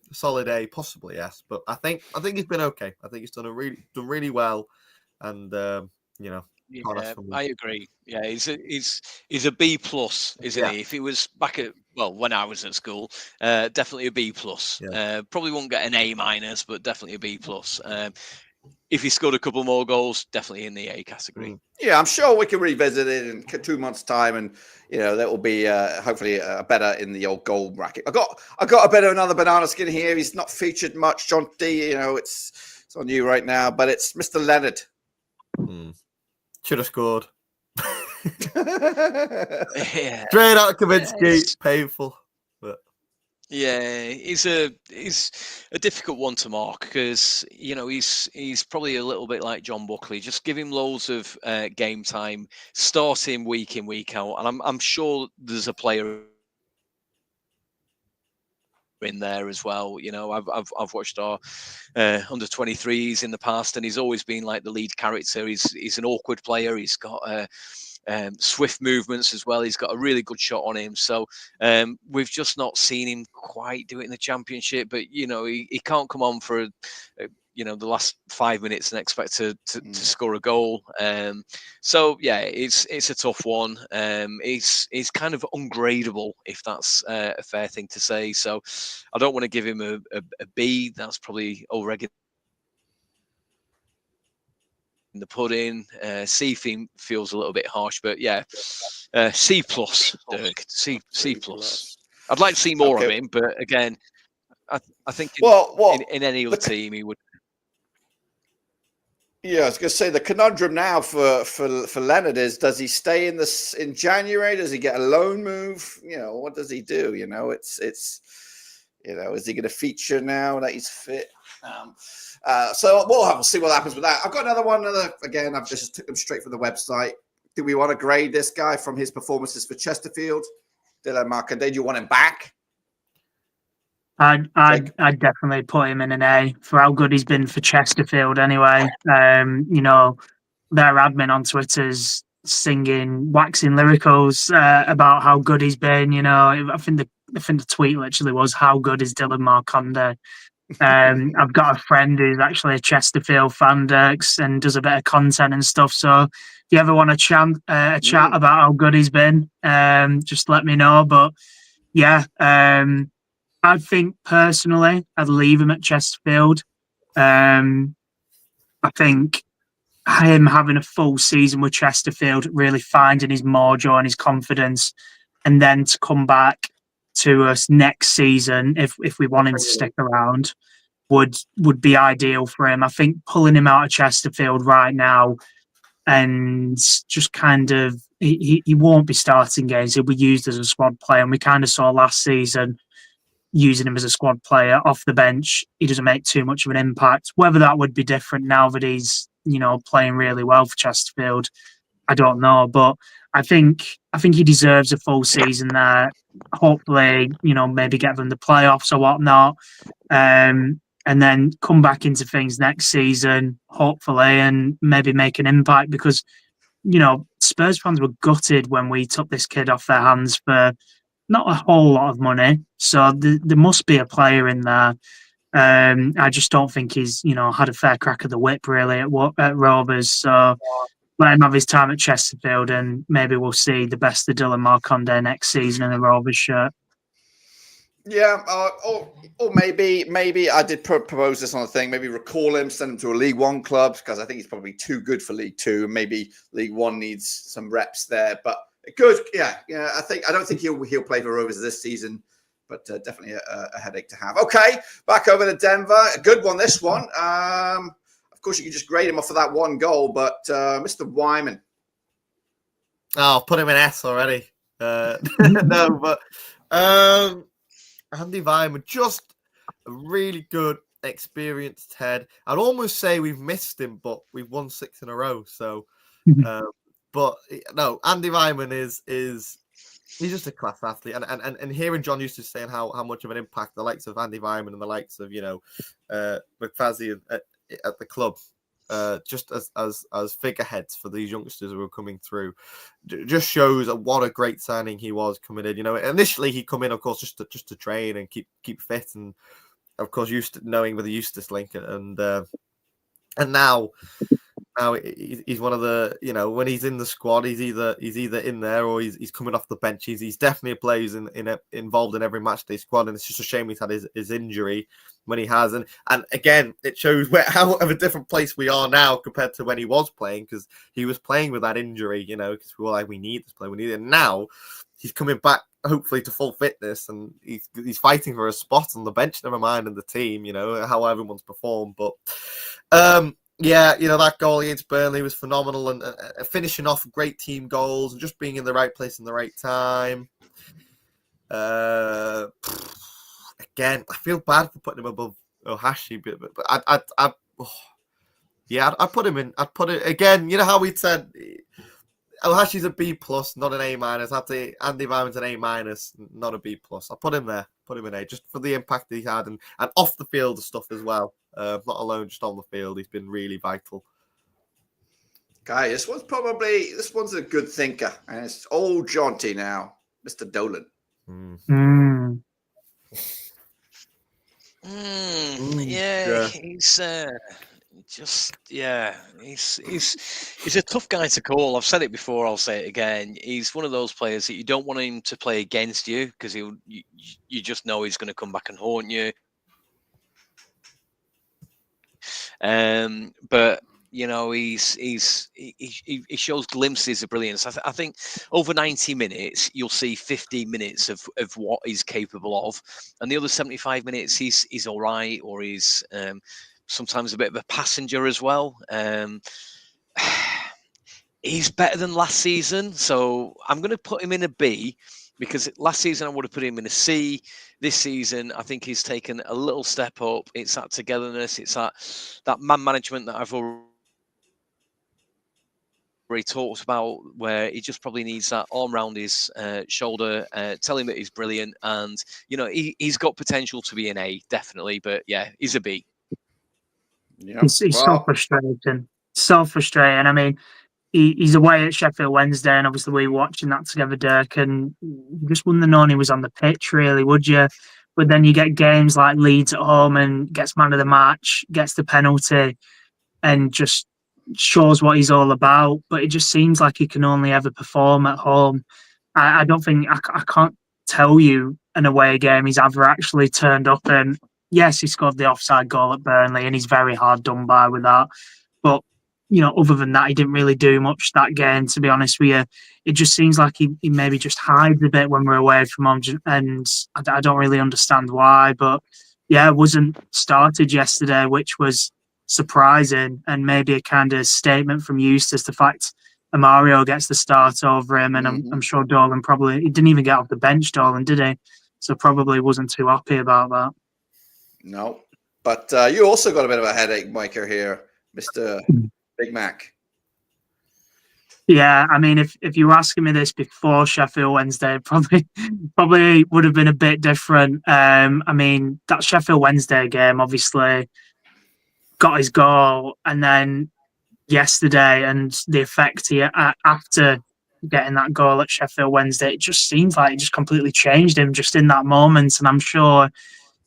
A, possibly, yes. But I think he's been okay. I think he's done really well, and I agree. Yeah, he's a B plus, isn't he? If he was back at when I was at school, definitely a B plus. Yeah. Probably won't get an A minus, but definitely a B plus. If he scored a couple more goals, definitely in the A category. Yeah, I'm sure we can revisit it in 2 months' time, and that will be hopefully better in the old goal bracket. I got a bit of another banana skin here. He's not featured much, John D. It's on you right now, but it's Mr. Leonard. Should have scored. Yeah. Straight out of Kaminsky, painful. But yeah, he's a difficult one to mark because he's probably a little bit like John Buckley. Just give him loads of game time, start him week in, week out, and I'm sure there's a player in there as well. I've watched our under 23s in the past, and he's always been like the lead character. He's an awkward player. He's got swift movements as well. He's got a really good shot on him. So we've just not seen him quite do it in the Championship. But he can't come on for the last 5 minutes and expect to score a goal. So yeah, it's a tough one. It's kind of ungradable, if that's a fair thing to say. So I don't want to give him a B. That's probably already the pudding. C feels a little bit harsh, but yeah, C plus, Dirk. C plus. I'd like to see more of him, but again, I think in any other team he would. Yeah, I was going to say the conundrum now for Leonard is: does he stay in January? Does he get a loan move? What does he do? It's is he going to feature now that he's fit? So we'll see what happens with that. I've got another one. Again, I've just took them straight from the website. Do we want to grade this guy from his performances for Chesterfield? Dylan Markanday, do you want him back? I'd definitely put him in an A for how good he's been for Chesterfield anyway. Their admin on Twitter's waxing lyricals about how good he's been. I think the tweet literally was, "How good is Dylan Markanday?" I've got a friend who's actually a Chesterfield fan, Dirks, and does a bit of content and stuff. So if you ever want to chat about how good he's been, just let me know. But yeah, I think personally, I'd leave him at Chesterfield. I think him having a full season with Chesterfield, really finding his mojo and his confidence, and then to come back to us next season, if we want him to stick around, would be ideal for him. I think pulling him out of Chesterfield right now and just kind of he won't be starting games. He'll be used as a squad player, and we kind of saw last season, using him as a squad player off the bench, he doesn't make too much of an impact. Whether that would be different now that he's playing really well for Chesterfield, I don't know. But I think he deserves a full season there. Hopefully, maybe get them the playoffs or whatnot, and then come back into things next season, hopefully, and maybe make an impact. Because Spurs fans were gutted when we took this kid off their hands for not a whole lot of money, so there must be a player in there. I just don't think he's had a fair crack of the whip really at Rovers. So let him have his time at Chesterfield, and maybe we'll see the best of Dylan Markanday next season in a Rovers shirt. Yeah, or maybe I did propose this on a thing. Maybe recall him, send him to a League One club, because I think he's probably too good for League Two. Maybe League One needs some reps there, but. Good, yeah. I don't think he'll play for Rovers this season, but definitely a headache to have. Okay, back over to Denver. A good one, this one. Of course, you can just grade him off for that one goal, but Mr. Wyman. Oh, put him in S already. No, but Andy Wyman, just a really good, experienced head. I'd almost say we've missed him, but we've won 6 in a row, so. But no, Andy Wyman is he's just a class athlete, and hearing John Eustace saying how much of an impact the likes of Andy Wyman and the likes of McFazzy at the club, just as figureheads for these youngsters who are coming through, just shows what a great signing he was coming in. Initially he come in, of course, just to train and keep fit, and of course knowing with the Eustace link, and now he's one of the, when he's in the squad, he's either in there or he's coming off the bench. He's definitely a player who's involved in every matchday squad, and it's just a shame he's had his injury when he has. And again, it shows how of a different place we are now compared to when he was playing, because he was playing with that injury, because we were like, we need this player, we need it. And now he's coming back, hopefully, to full fitness, and he's fighting for a spot on the bench, never mind in the team, how everyone's performed. But yeah, that goal against Burnley was phenomenal, and finishing off great team goals and just being in the right place in the right time. Again, I feel bad for putting him above Ohashi, but I'd put him in. I'd put it again. You know how we said Ohashi's a B plus, not an A minus. Andy Wyman's an A minus, not a B plus. I put him there. Put him in A, just for the impact that he had, and off the field stuff as well. Not alone, just on the field. He's been really vital. Guy, this one's a good thinker, and it's old jaunty now, Mr. Dolan. Yeah, he's he's a tough guy to call. I've said it before, I'll say it again. He's one of those players that you don't want him to play against you, because you just know he's going to come back and haunt you. But You know, he shows glimpses of brilliance. I think over 90 minutes, you'll see 15 minutes of what he's capable of, and the other 75 minutes, he's all right, or he's sometimes a bit of a passenger as well. He's better than last season, so I'm going to put him in a B, because last season I would have put him in a C. This season, I think he's taken a little step up. It's that togetherness, it's that man management that I've already talked about, where he just probably needs that arm around his shoulder, tell him that he's brilliant, and you know he's got potential to be an A, definitely. But yeah, he's a B. Yeah, He's so frustrating. So frustrating. I mean, he's away at Sheffield Wednesday, and obviously we were watching that together, Dirk, and you just wouldn't have known he was on the pitch, really, would you? But then you get games like Leeds at home and gets man of the match, gets the penalty, and just shows what he's all about. But it just seems like he can only ever perform at home. I don't think, I can't tell you an away game he's ever actually turned up. And yes, he scored the offside goal at Burnley, and he's very hard done by with that. But you know, other than that, he didn't really do much that game, to be honest with you. It just seems like he maybe just hides a bit when we're away from him, and I don't really understand why. But yeah, it wasn't started yesterday, which was surprising, and maybe a kind of statement from Eustace, the fact Mario gets the start over him, and I'm sure Dolan he didn't even get off the bench, Dolan, did he? So probably wasn't too happy about that. No, but you also got a bit of a headache, Micah, here, Mr. Big Mac. Yeah, I mean, if you were asking me this before Sheffield Wednesday, probably would have been a bit different. I mean, that Sheffield Wednesday game obviously got his goal, and then yesterday and the effect he after getting that goal at Sheffield Wednesday, it just seems like it just completely changed him just in that moment. And I'm sure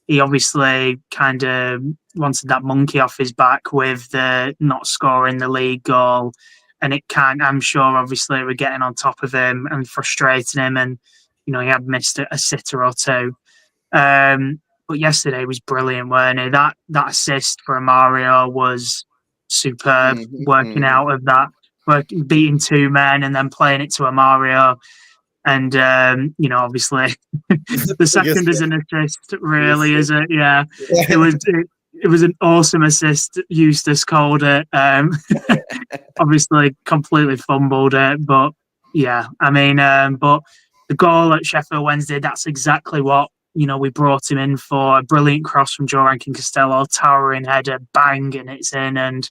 he obviously kind of wanted that monkey off his back with the not scoring the league goal. And I'm sure obviously we're getting on top of him and frustrating him. And, you know, he had missed a sitter or two. But yesterday was brilliant, weren't he? That assist for Mario was superb, working out of that, beating two men and then playing it to Mario. And, you know, obviously the second is an assist, really, is it? Yeah. It was an awesome assist. Eustace called it. Obviously completely fumbled it. But, yeah, I mean, but the goal at Sheffield Wednesday, that's exactly what, you know, we brought him in for. A brilliant cross from Joe Rankin Costello, towering header, bang, and it's in. And,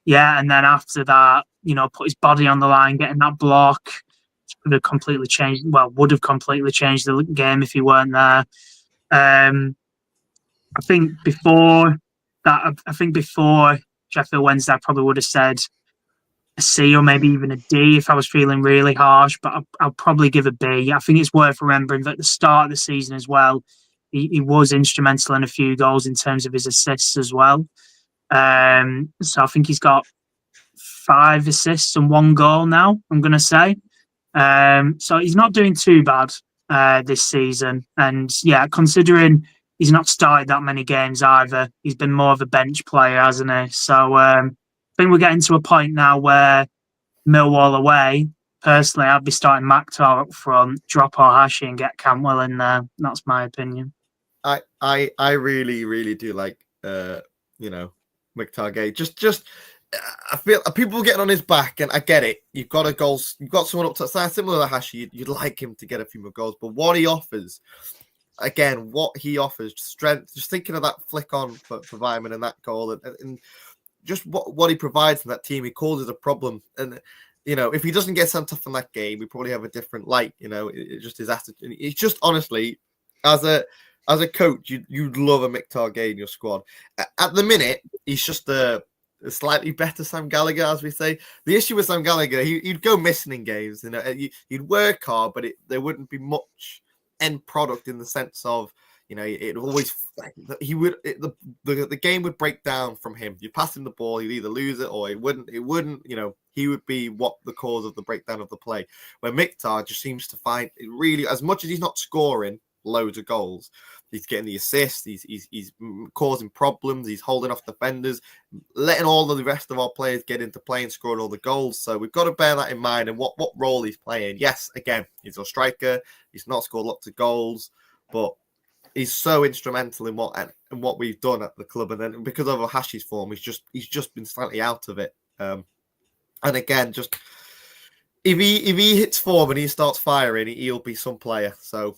yeah, and then after that, you know, put his body on the line, getting that block. Would have completely changed the game if he weren't there. I think before Sheffield Wednesday, I probably would have said a C or maybe even a D if I was feeling really harsh, but I'll probably give a B. I think it's worth remembering that at the start of the season as well, he was instrumental in a few goals in terms of his assists as well. So I think he's got 5 assists and 1 goal now, I'm going to say. So he's not doing too bad this season. And yeah, considering he's not started that many games either, he's been more of a bench player, hasn't he? So I think we're getting to a point now where Millwall away, personally, I'd be starting Maktar up front, drop Ohashi and get Cantwell in there. That's my opinion. I really, really do like, you know, Maktar Gay. Just I feel people getting on his back, and I get it. You've got someone up to side similar to Hashi. You'd like him to get a few more goals, but what he offers, strength. Just thinking of that flick on for Vyman and that goal, and just what he provides in that team, he calls it a problem. And you know, if he doesn't get sent off in that game, we probably have a different light. You know, it's just his attitude. It's just honestly, as a coach, you'd love a Maktar Gay in your squad. At the minute, he's just a slightly better Sam Gallagher, as we say. The issue with Sam Gallagher, he'd go missing in games. You know, he'd work hard, but there wouldn't be much end product in the sense of, you know, it always the game would break down from him. You pass him the ball, he'd either lose it or it wouldn't. You know, he would be what the cause of the breakdown of the play. Where Maktar just seems to find it really, as much as he's not scoring, loads of goals. He's getting the assists. He's causing problems. He's holding off defenders, letting all of the rest of our players get into play and scoring all the goals. So we've got to bear that in mind and what role he's playing. Yes, again, he's a striker. He's not scored lots of goals, but he's so instrumental in what we've done at the club. And then because of Ohashi's form, he's just been slightly out of it. And again, just if he hits form and he starts firing, he'll be some player. So.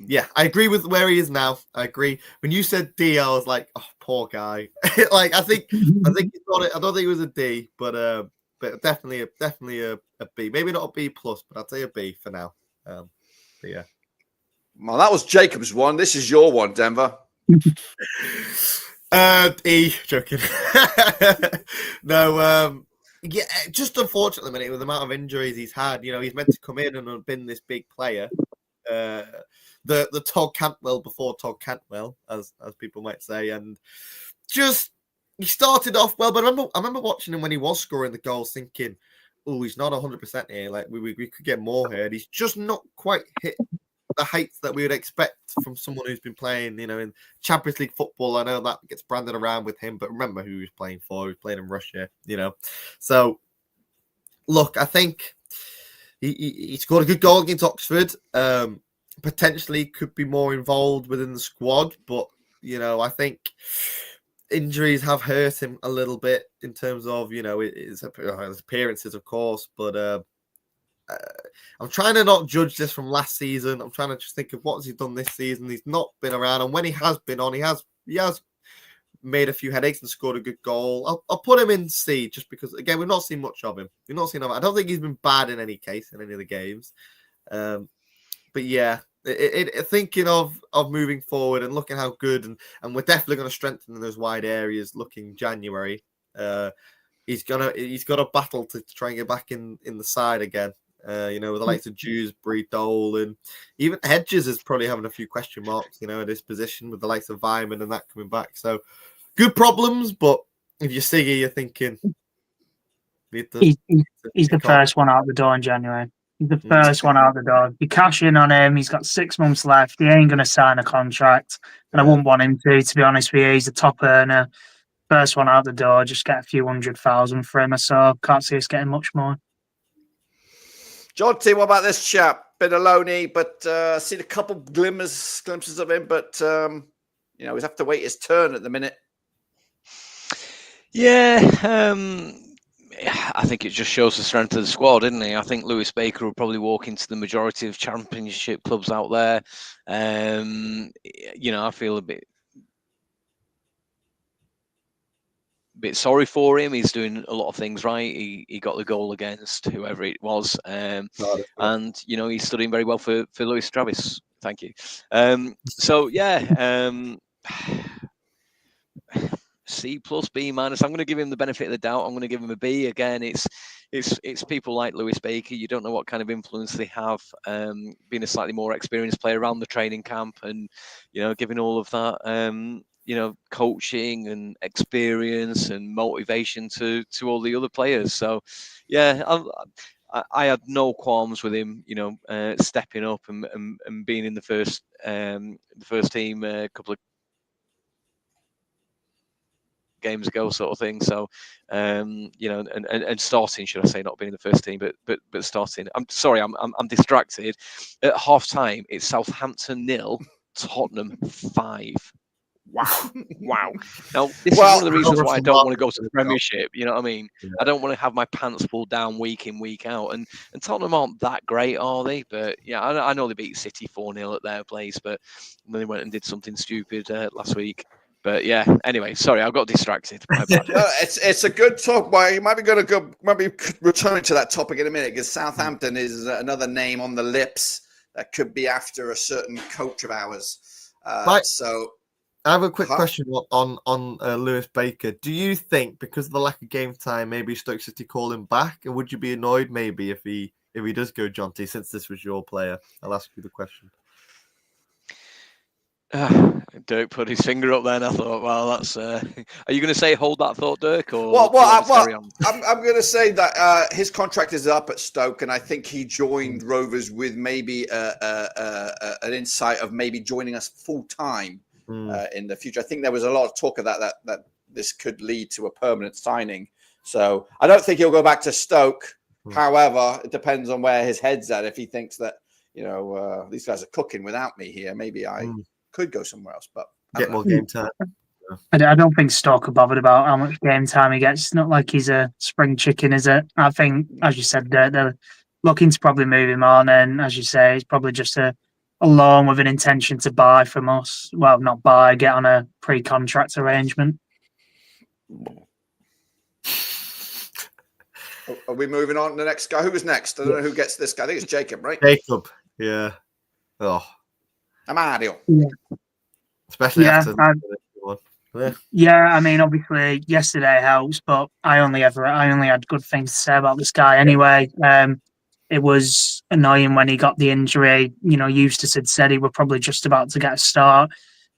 Yeah, I agree with where he is now. I agree. When you said D, I was like, oh, poor guy. Like I think he thought it. I don't think it was a D, but definitely a B. Maybe not a B plus, but I'd say a B for now. But yeah. Well, that was Jacob's one. This is your one, Denver. E. Joking. No. Yeah, just unfortunately, mate, with the amount of injuries he's had, he's meant to come in and have been this big player. The Todd Cantwell before Todd Cantwell, as people might say, and just he started off well. But I remember watching him when he was scoring the goals, thinking, "Oh, he's not 100% here. Like we could get more here." And he's just not quite hit the heights that we would expect from someone who's been playing, in Champions League football. I know that gets branded around with him, but remember who he was playing for? He was playing in Russia, So, look, I think. He scored a good goal against Oxford. Potentially could be more involved within the squad, but I think injuries have hurt him a little bit in terms of his appearances, of course. But I'm trying to not judge this from last season. I'm trying to just think of what has he done this season. He's not been around, and when he has been on, he has made a few headaches and scored a good goal. I'll put him in C just because, again, we've not seen much of him. We've not seen him. I don't think he's been bad in any case in any of the games. But yeah, thinking of moving forward and looking how good, and we're definitely going to strengthen in those wide areas looking January. He's got a battle to try and get back in the side again. With the likes of Dewsbury, Dole, and even Hedges is probably having a few question marks, at his position with the likes of Vyman and that coming back. So good problems, but if you're Siggy, you're thinking he's the first one out the door in January. He's the first one out the door. You cash in on him. He's got 6 months left. He ain't going to sign a contract, and I wouldn't want him to be honest with you. He's a top earner. First one out the door. Just get a few 100,000 for him or so. Can't see us getting much more. John T, what about this chap? Bit of loney, but seen a couple glimpses of him, but he's have to wait his turn at the minute. Yeah, I think it just shows the strength of the squad, isn't it? I think Lewis Baker will probably walk into the majority of championship clubs out there. I feel a bit sorry for him. He's doing a lot of things right. He got the goal against whoever it was, and he's studying very well for Lewis Travis. Thank you. C plus, B minus. I'm going to give him the benefit of the doubt. I'm going to give him a B. Again, it's people like Lewis Baker. You don't know what kind of influence they have, being a slightly more experienced player around the training camp, and giving all of that coaching and experience and motivation to all the other players. So yeah, I had no qualms with him, stepping up and being in the first team a couple of games ago, sort of thing. So and starting, should I say, not being in the first team, but starting. I'm sorry, I'm distracted. At half time, it's Southampton 0, Tottenham 5. Wow. Now, this is one of the reasons why I don't want to go to the Premiership. You know what I mean? Yeah. I don't want to have my pants pulled down week in, week out. And Tottenham aren't that great, are they? But yeah, I know they beat City 4-0 at their place, but then they went and did something stupid last week. But yeah, anyway, sorry, I got distracted. My bad. No, it's a good talk. But you might be returning to that topic in a minute, because Southampton is another name on the lips that could be after a certain coach of ours. So I have a quick question on Lewis Baker. Do you think, because of the lack of game time, maybe Stoke City call him back, and would you be annoyed maybe if he does go John T, since this was your player? I'll ask you the question. Dirk put his finger up then. I thought, well, that's. Are you going to say hold that thought, Dirk, or carry on? I'm going to say that his contract is up at Stoke, and I think he joined Rovers with maybe an insight of maybe joining us full time in the future. I think there was a lot of talk of that this could lead to a permanent signing. So I don't think he'll go back to Stoke. However, it depends on where his head's at. If he thinks that these guys are cooking without me here, maybe I could go somewhere else. But get more game time. I don't think Stoke are bothered about how much game time he gets. It's not like he's a spring chicken, is it? I think, as you said, they're looking to probably move him on, and as you say, it's probably just a loan with an intention to buy from us. Well, not buy, get on a pre-contract arrangement. Are we moving on to the next guy? Who was next? I don't know who gets this guy. I think it's Jacob, right? Jacob, yeah. Oh, Amadio. Yeah. Especially after one. Yeah, I mean, obviously, yesterday helps, but I only had good things to say about this guy anyway. It was annoying when he got the injury. Eustace had said he were probably just about to get a start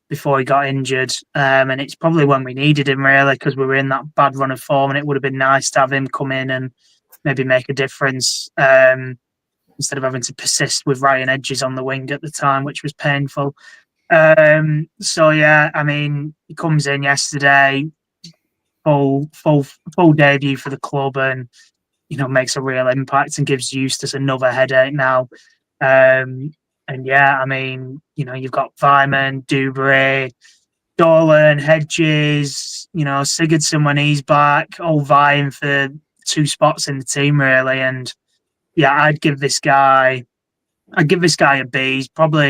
before he got injured. And it's probably when we needed him, really, because we were in that bad run of form, and it would have been nice to have him come in and maybe make a difference instead of having to persist with Ryan Edges on the wing at the time, which was painful. So, yeah, I mean, he comes in yesterday, full debut for the club, and, makes a real impact and gives Eustace another headache now. And yeah, I mean, you've got Vyman, Dubry, Dolan, Hedges, Sigurdsson when he's back, all vying for 2 spots in the team, really. And yeah, I'd give this guy a B.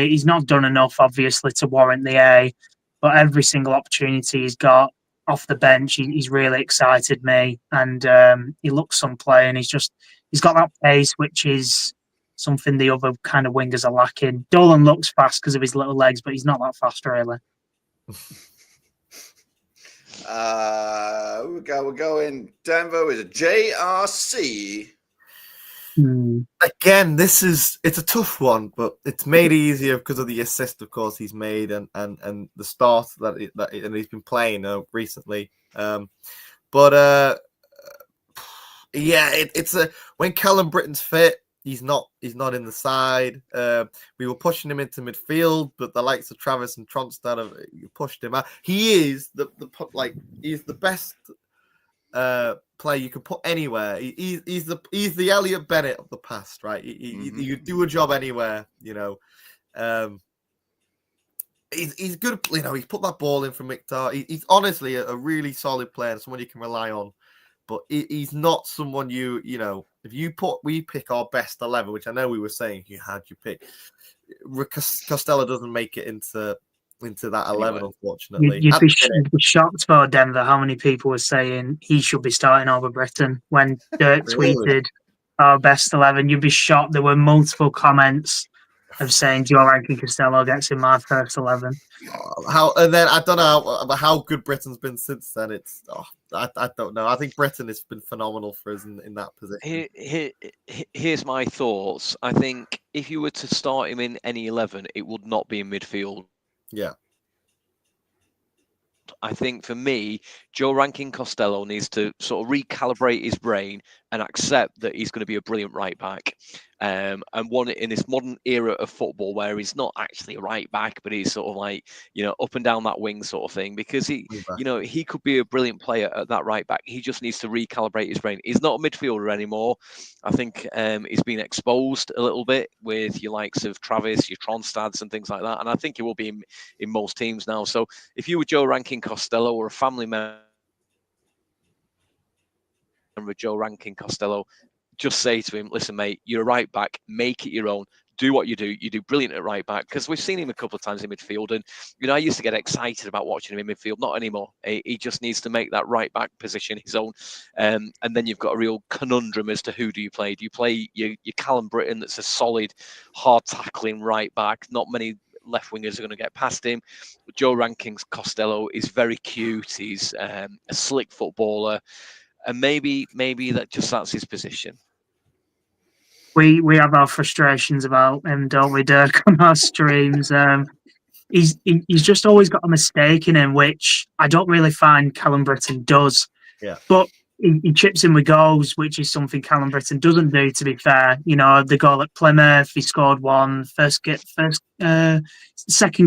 He's not done enough, obviously, to warrant the A, but every single opportunity he's got off the bench, he's really excited me, and he looks some play, and he's got that pace, which is something the other kind of wingers are lacking. Dolan looks fast because of his little legs, but he's not that fast, really. We're going Denver is a JRC. Again, it's a tough one, but it's made easier because of the assist, of course, he's made and the start that he's been playing recently. Yeah, it's when Callum Britton's fit, he's not in the side. We were pushing him into midfield, but the likes of Travis and Tronstad have pushed him out. He is he's the best player you could put anywhere. He's the Elliot Bennett of the past, right? You do a job anywhere, He's good. He's put that ball in for Miktar. He's honestly a really solid player, someone you can rely on. But he's not someone if we pick our best 11, which I know we were saying how'd you pick. Costello doesn't make it into that 11, unfortunately. You'd be shocked for Denver how many people were saying he should be starting over Britton when Dirk tweeted our best 11. You'd be shocked. There were multiple comments of saying Joe Rankin Costello gets in my first 11. And then I don't know how good Britton's been since then. I don't know. I think Britton has been phenomenal for us in that position. Here's my thoughts. I think if you were to start him in any 11, it would not be in midfield. Yeah. I think for me, Joe Rankin Costello needs to sort of recalibrate his brain and accept that he's going to be a brilliant right back. And one in this modern era of football where he's not actually a right back, but he's sort of like, up and down that wing sort of thing, because he could be a brilliant player at that right back. He just needs to recalibrate his brain. He's not a midfielder anymore. I think he's been exposed a little bit with your likes of Travis, your Tronstads and things like that. And I think he will be in most teams now. So if you were Joe Rankin Costello or a family member of Joe Rankin Costello, just say to him, listen, mate, you're a right back, make it your own. Do what you do. You do brilliant at right back, because we've seen him a couple of times in midfield. And, I used to get excited about watching him in midfield. Not anymore. He just needs to make that right back position his own. And then you've got a real conundrum as to who do you play. Do you play your Callum Britton, that's a solid, hard tackling right back? Not many left wingers are going to get past him. Joe Rankin Costello is very cute. He's a slick footballer. And maybe that's his position. We have our frustrations about him, don't we, Dirk, on our streams. he's just always got a mistake in him, which I don't really find Callum Britton does. Yeah. But he chips in with goals, which is something Callum Britton doesn't do, to be fair. You know, the goal at Plymouth, he scored one. Second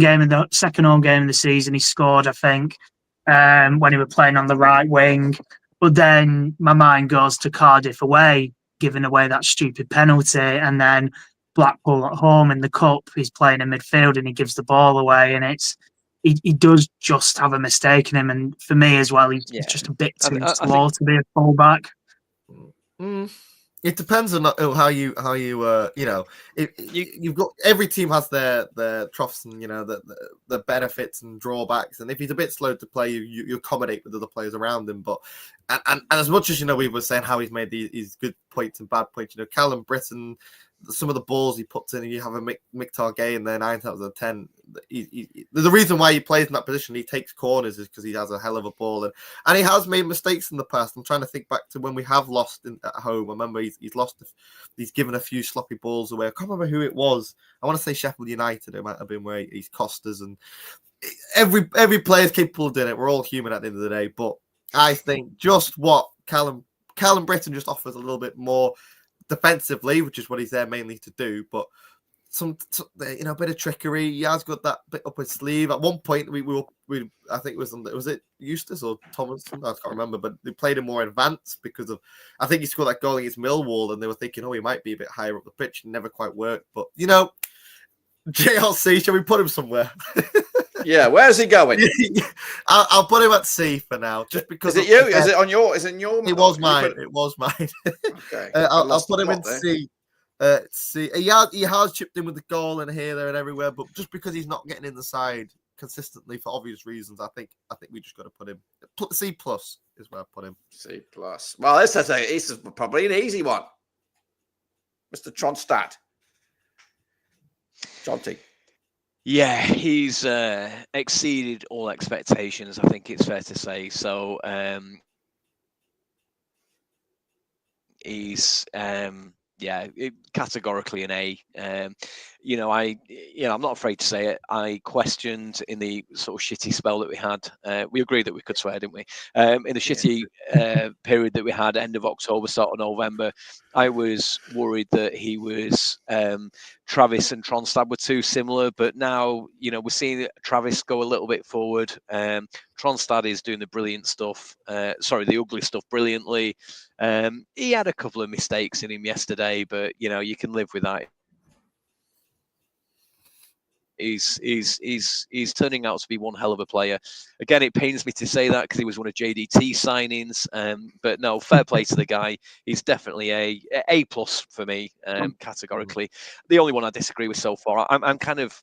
home game of the season, he scored, I think, when he was playing on the right wing. But then my mind goes to Cardiff away, giving away that stupid penalty. And then Blackpool at home in the Cup, he's playing in midfield and he gives the ball away. And he does just have a mistake in him, and for me as well, he's just a bit too slow to be a fullback. It depends on how you you've got, every team has their troughs and the benefits and drawbacks, and if he's a bit slow to play, you accommodate with other players around him. But and as much as we were saying how he's made these good points and bad points, Callum Britton, some of the balls he puts in, you have a Mick Targay in there 9 times out of 10. The reason why he plays in that position, he takes corners, is because he has a hell of a ball, and he has made mistakes in the past. I'm trying to think back to when we have lost at home. I remember he's given a few sloppy balls away. I can't remember who it was. I want to say Sheffield United. It might have been where he's cost us. And every player is capable of doing it. We're all human at the end of the day, but I think just what Callum Britton just offers a little bit more defensively, which is what he's there mainly to do, but some a bit of trickery. He has got that bit up his sleeve. At one point, we I think was it Eustace or Thomas? I can't remember, but they played him more advanced because of, I think he scored that goal against Millwall, and they were thinking, he might be a bit higher up the pitch, and never quite worked. But JLC, shall we put him somewhere? Yeah, where's he going? I'll put him at C for now, just because. Is it you? Is it on your? Is it in your? It was mine. It was mine. Okay. I'll put him in C. C. He has chipped in with the goal and here, there, and everywhere, but just because he's not getting in the side consistently for obvious reasons, I think we just got to put him C plus is where I put him. C plus. Well, this is probably an easy one, Mr. Tronstad. Jonty. Yeah, he's exceeded all expectations, I think it's fair to say. So he's categorically an A. I'm not afraid to say it. I questioned in the sort of shitty spell that we had. We agreed that we could swear, didn't we? In the shitty period that we had, end of October, start of November, I was worried that he was Travis and Tronstad were too similar. But now, we're seeing Travis go a little bit forward. Tronstad is doing the brilliant stuff. The ugly stuff brilliantly. He had a couple of mistakes in him yesterday, but you can live with that. He's turning out to be one hell of a player. Again, it pains me to say that because he was one of JDT signings. But no, fair play to the guy. He's definitely A plus for me, categorically. The only one I disagree with so far. I'm kind of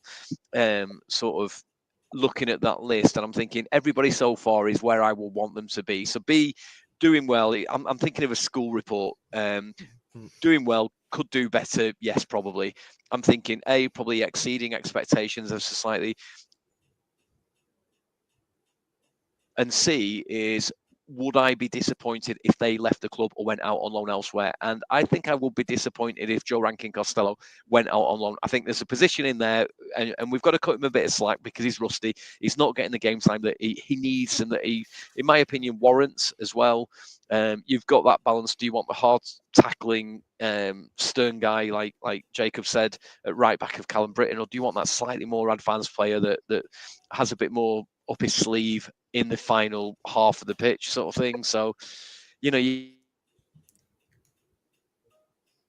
sort of looking at that list, and I'm thinking everybody so far is where I will want them to be. So B, doing well. I'm thinking of a school report. Doing well, could do better. Yes, probably. I'm thinking A, probably exceeding expectations of slightly. And C is, would I be disappointed if they left the club or went out on loan elsewhere? And I think I would be disappointed if Joe Rankin Costello went out on loan. I think there's a position in there, and we've got to cut him a bit of slack because he's rusty. He's not getting the game time that he needs and that he, in my opinion, warrants as well. You've got that balance. Do you want the hard tackling, stern guy like Jacob said at right back of Callum Britton, or do you want that slightly more advanced player that has a bit more up his sleeve in the final half of the pitch, sort of thing? So, you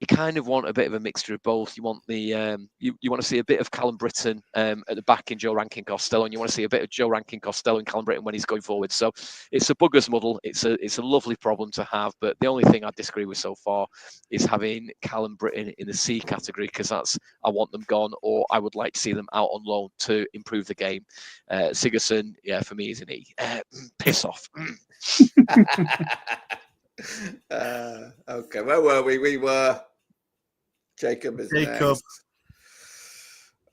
kind of want a bit of a mixture of both. You want the you want to see a bit of Callum Britton at the back in Joe Rankin Costello, and you want to see a bit of Joe Rankin Costello and Callum Britton when he's going forward. So it's a bugger's muddle. It's a lovely problem to have. But the only thing I disagree with so far is having Callum Britton in the C category, because I want them gone, or I would like to see them out on loan to improve the game. Sigerson, for me, is an E. Piss off. Okay, where were we? We were. Jacob is next.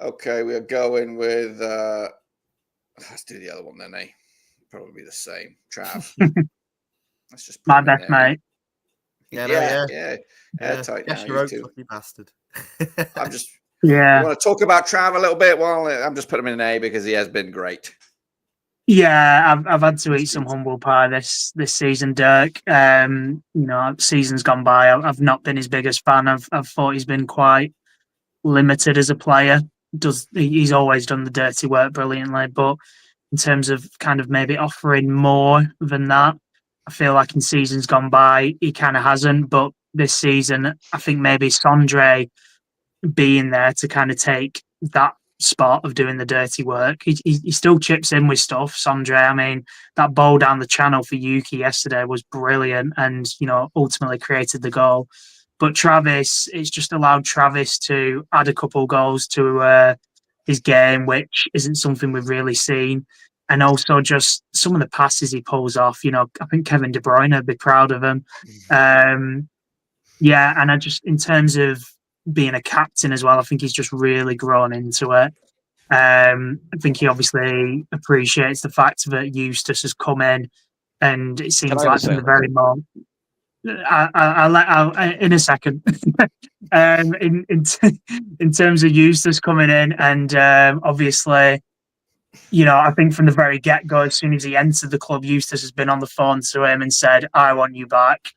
Okay, we're going with. Let's do the other one then, eh? Probably the same. Trav. Let's just. My best mate. Yeah. Tight. Yes, you wrote, lucky bastard. I'm just. Yeah. You want to talk about Trav a little bit? Well, I'm just putting him in an A because he has been great. Yeah, I've had to eat some humble pie this season, Dirk. Seasons gone by, I've not been his biggest fan. I've thought he's been quite limited as a player. He's always done the dirty work brilliantly, but in terms of kind of maybe offering more than that, I feel like in seasons gone by he kind of hasn't. But this season, I think maybe Sondre being there to kind of take that spot of doing the dirty work. He still chips in with stuff, Sondre. I mean, that ball down the channel for Yuki yesterday was brilliant and, ultimately created the goal. But Travis, it's just allowed Travis to add a couple of goals to his game, which isn't something we've really seen. And also just some of the passes he pulls off. I think Kevin De Bruyne would be proud of him. And I just, in terms of being a captain as well, I think he's just really grown into it. I think he obviously appreciates the fact that Eustace has come in, and it seems like from the very moment. I'll in a second. In terms of Eustace coming in, and obviously, I think from the very get-go, as soon as he entered the club, Eustace has been on the phone to him and said, "I want you back.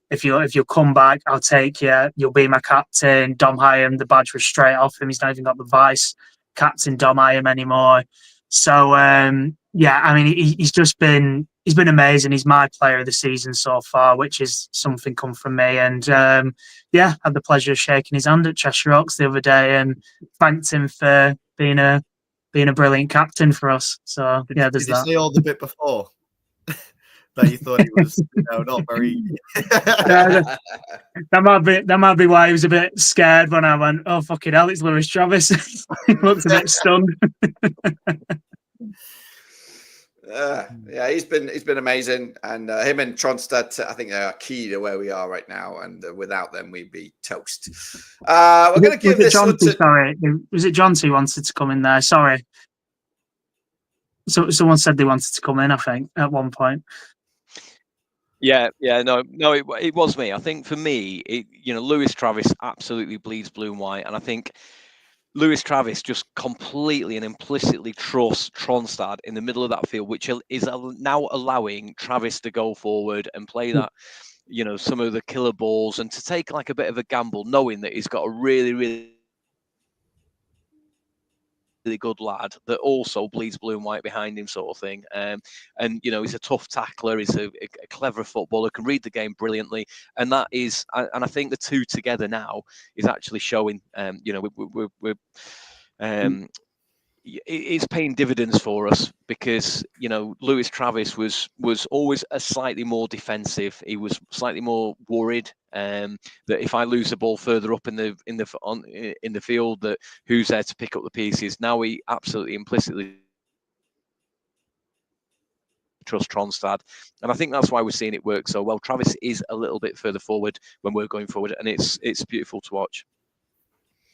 If you'll come back, I'll take you. You'll be my captain." Dom Hyam, the badge was straight off him. He's not even got the vice captain Dom Hyam anymore. So I mean, he's been amazing. He's my player of the season so far, which is something come from me. And had the pleasure of shaking his hand at Cheshire Oaks the other day and thanked him for being a brilliant captain for us. So did you say all the bit before? That you thought he was, not very. That might be why he was a bit scared when I went, "Oh fucking hell, it's Lewis Travis." He looked a bit stunned. He's been amazing, and him and Tronstad, I think, are key to where we are right now. And without them, we'd be toast. We're going to give this one to. Sorry, was it John who wanted to come in there? Sorry. So someone said they wanted to come in, I think, at one point. No, it was me. I think for me, Lewis Travis absolutely bleeds blue and white, and I think Lewis Travis just completely and implicitly trusts Tronstad in the middle of that field, which is now allowing Travis to go forward and play that, some of the killer balls and to take like a bit of a gamble, knowing that he's got a really, really good lad that also bleeds blue and white behind him, sort of thing. He's a tough tackler. He's a clever footballer, can read the game brilliantly, and that is, and I think the two together now is actually showing. It's paying dividends for us because Lewis Travis was always a slightly more defensive. He was slightly more worried that if I lose the ball further up in the field, that who's there to pick up the pieces. Now he absolutely implicitly trust Tronstad, and I think that's why we're seeing it work so well. Travis is a little bit further forward when we're going forward, and it's beautiful to watch.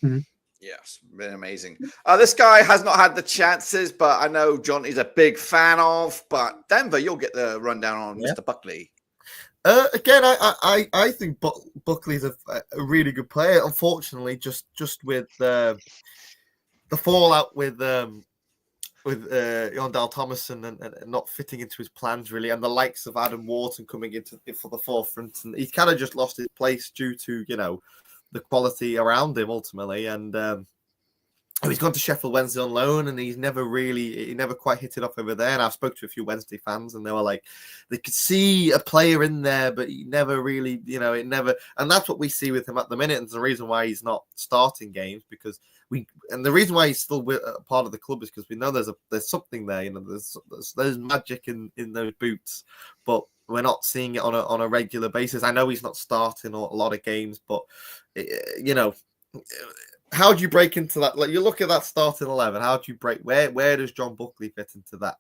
Mm-hmm. Yes, been amazing. This guy has not had the chances, but I know John is a big fan of. But Denver, you'll get the rundown on Mr. Buckley. Again, I think Buckley's a really good player. Unfortunately, just with the fallout with Yondell Thomason and not fitting into his plans really, and the likes of Adam Wharton coming into for the forefront, and he's kind of just lost his place due to the quality around him ultimately, and he's gone to Sheffield Wednesday on loan, and he never quite hit it off over there. And I've spoke to a few Wednesday fans, and they were like, they could see a player in there, but he never really, it never. And that's what we see with him at the minute, and the reason why he's not starting games because the reason why he's still part of the club is because we know there's something there, there's magic in those boots, but we're not seeing it on a regular basis. I know he's not starting a lot of games, but how do you break into that? Like, you look at that starting 11. How do you break? Where does John Buckley fit into that?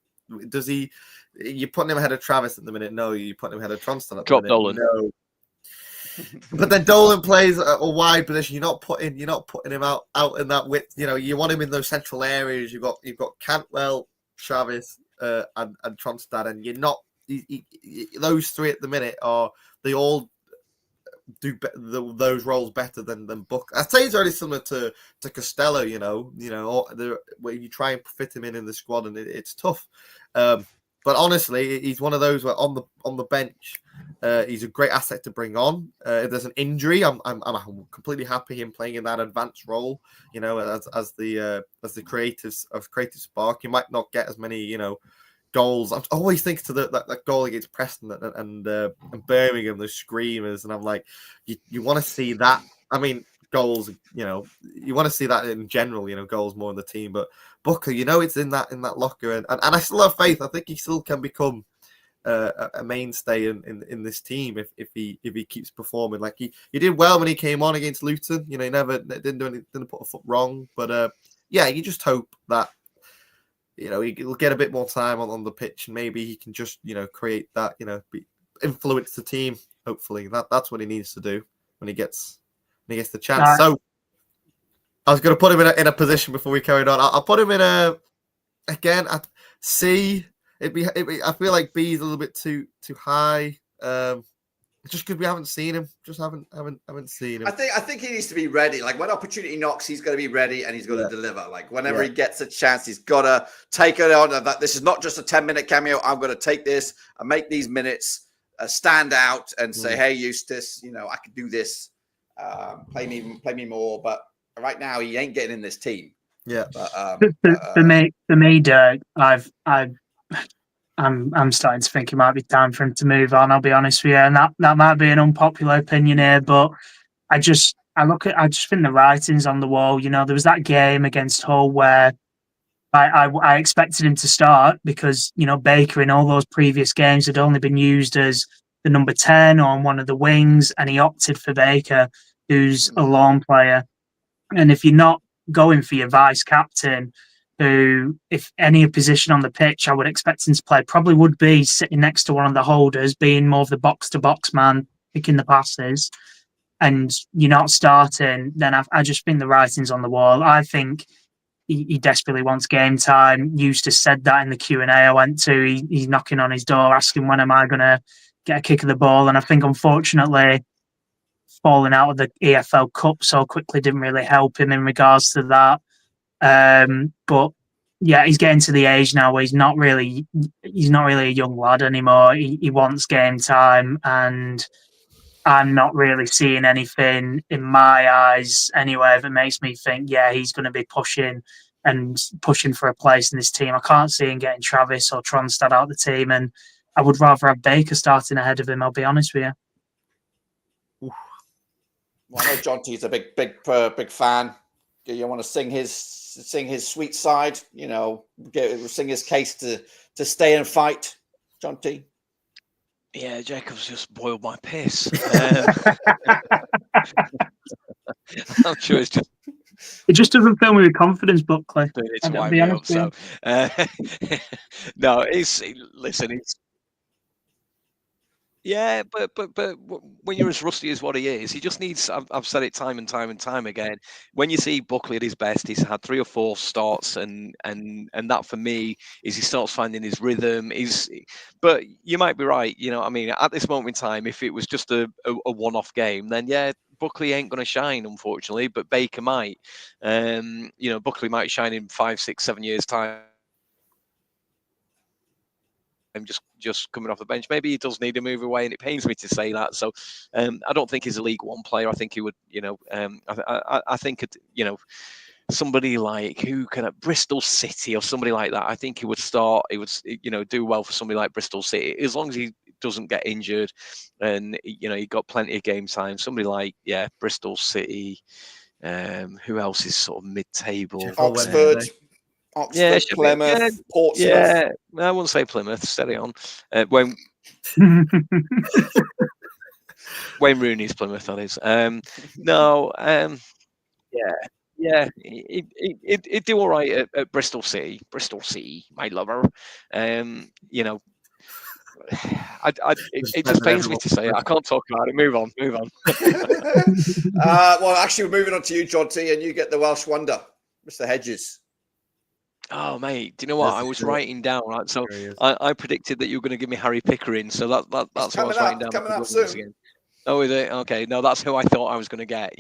Does he? You're putting him ahead of Travis at the minute. No, you're putting him ahead of Tronstad at the minute. Dolan. No. But then Dolan plays a wide position. You're not putting him out in that width. You want him in those central areas. You've got Cantwell, Travis, and Tronstad, and you're not. Those three at the minute they all do those roles better than Buck. I'd say he's already similar to Costello, where you try and fit him in the squad, and it's tough. But honestly, he's one of those where on the bench, he's a great asset to bring on. If there's an injury, I'm completely happy him playing in that advanced role. As the creative spark. He might not get as many goals. I always think to that goal against Preston and Birmingham, the screamers, and I'm like, you want to see that. I mean, goals. You want to see that in general. Goals more in the team, but Booker, it's in that locker, and I still have faith. I think he still can become a mainstay in this team if he keeps performing like he did well when he came on against Luton. He never didn't put a foot wrong, but you just hope that he'll get a bit more time on the pitch, and maybe he can just create that influence the team. Hopefully that's what he needs to do when he gets the chance. So I was going to put him in a position before we carried on. I'll put him in again at C. I feel like B is a little bit too high. Just because we haven't seen him, haven't seen him. I think he needs to be ready. Like when opportunity knocks, he's going to be ready and he's going to deliver. Like whenever he gets a chance, he's got to take it on. That this is not just a 10-minute cameo. I'm going to take this and make these minutes stand out and say, "Hey, Eustace, I can do this. Play me more." But right now, he ain't getting in this team. Yeah. But, for me, Dirk, I'm starting to think it might be time for him to move on. I'll be honest with you, and that might be an unpopular opinion here, but I just think the writing's on the wall. There was that game against Hull where I expected him to start because Baker in all those previous games had only been used as the number 10 on one of the wings, and he opted for Baker, who's a lone player. And if you're not going for your vice captain, who, if any position on the pitch, I would expect him to play, probably would be sitting next to one of the holders, being more of the box-to-box man, picking the passes, and you're not starting, then I just think the writing's on the wall. I think he desperately wants game time. Eustace said that in the Q&A I went to. He's knocking on his door, asking when am I going to get a kick of the ball, and I think, unfortunately, falling out of the EFL Cup so quickly didn't really help him in regards to that. But yeah, he's getting to the age now where he's not really a young lad anymore. He wants game time, and I'm not really seeing anything in my eyes anyway that makes me think, he's going to be pushing for a place in this team. I can't see him getting Travis or Tronstad out of the team, and I would rather have Baker starting ahead of him, I'll be honest with you. Well, I know Jonty's a big fan. You want to sing his sweet side, sing his case to stay and fight, Jonty. Yeah, Jacob's just boiled my piss. I'm sure it's just. It just doesn't fill me with confidence, Buckley. It's winding me up. So, no, listen. Yeah, but when you're as rusty as what he is, he just needs. I've said it time and time again. When you see Buckley at his best, he's had 3 or 4 starts, and that for me is he starts finding his rhythm. But you might be right. At this moment in time, if it was just a one-off game, then Buckley ain't going to shine, unfortunately. But Baker might. Buckley might shine in 5, 6, 7 years' time. Just coming off the bench. Maybe he does need to move away, and it pains me to say that. So I don't think he's a League One player. I think he would, I think, somebody like Bristol City or somebody like that. I think he would start. He would, do well for somebody like Bristol City as long as he doesn't get injured, and he got plenty of game time. Somebody like Bristol City. Who else is sort of mid-table? Oxford. Plymouth, Portsmouth. Yeah, I wouldn't say Plymouth. Steady on. Wayne Rooney's Plymouth, that is. He'd do all right at Bristol City. Bristol City, my lover. It just pains me to say it. I can't talk about it. Move on. Well, actually, we're moving on to you, Jonty, and you get the Welsh wonder, Mr. Hedges. Oh, mate, do you know what? I was writing down, right? So I predicted that you were going to give me Harry Pickering, so that's what I was writing down. Coming up soon. Oh, is it? Okay. No, that's who I thought I was going to get,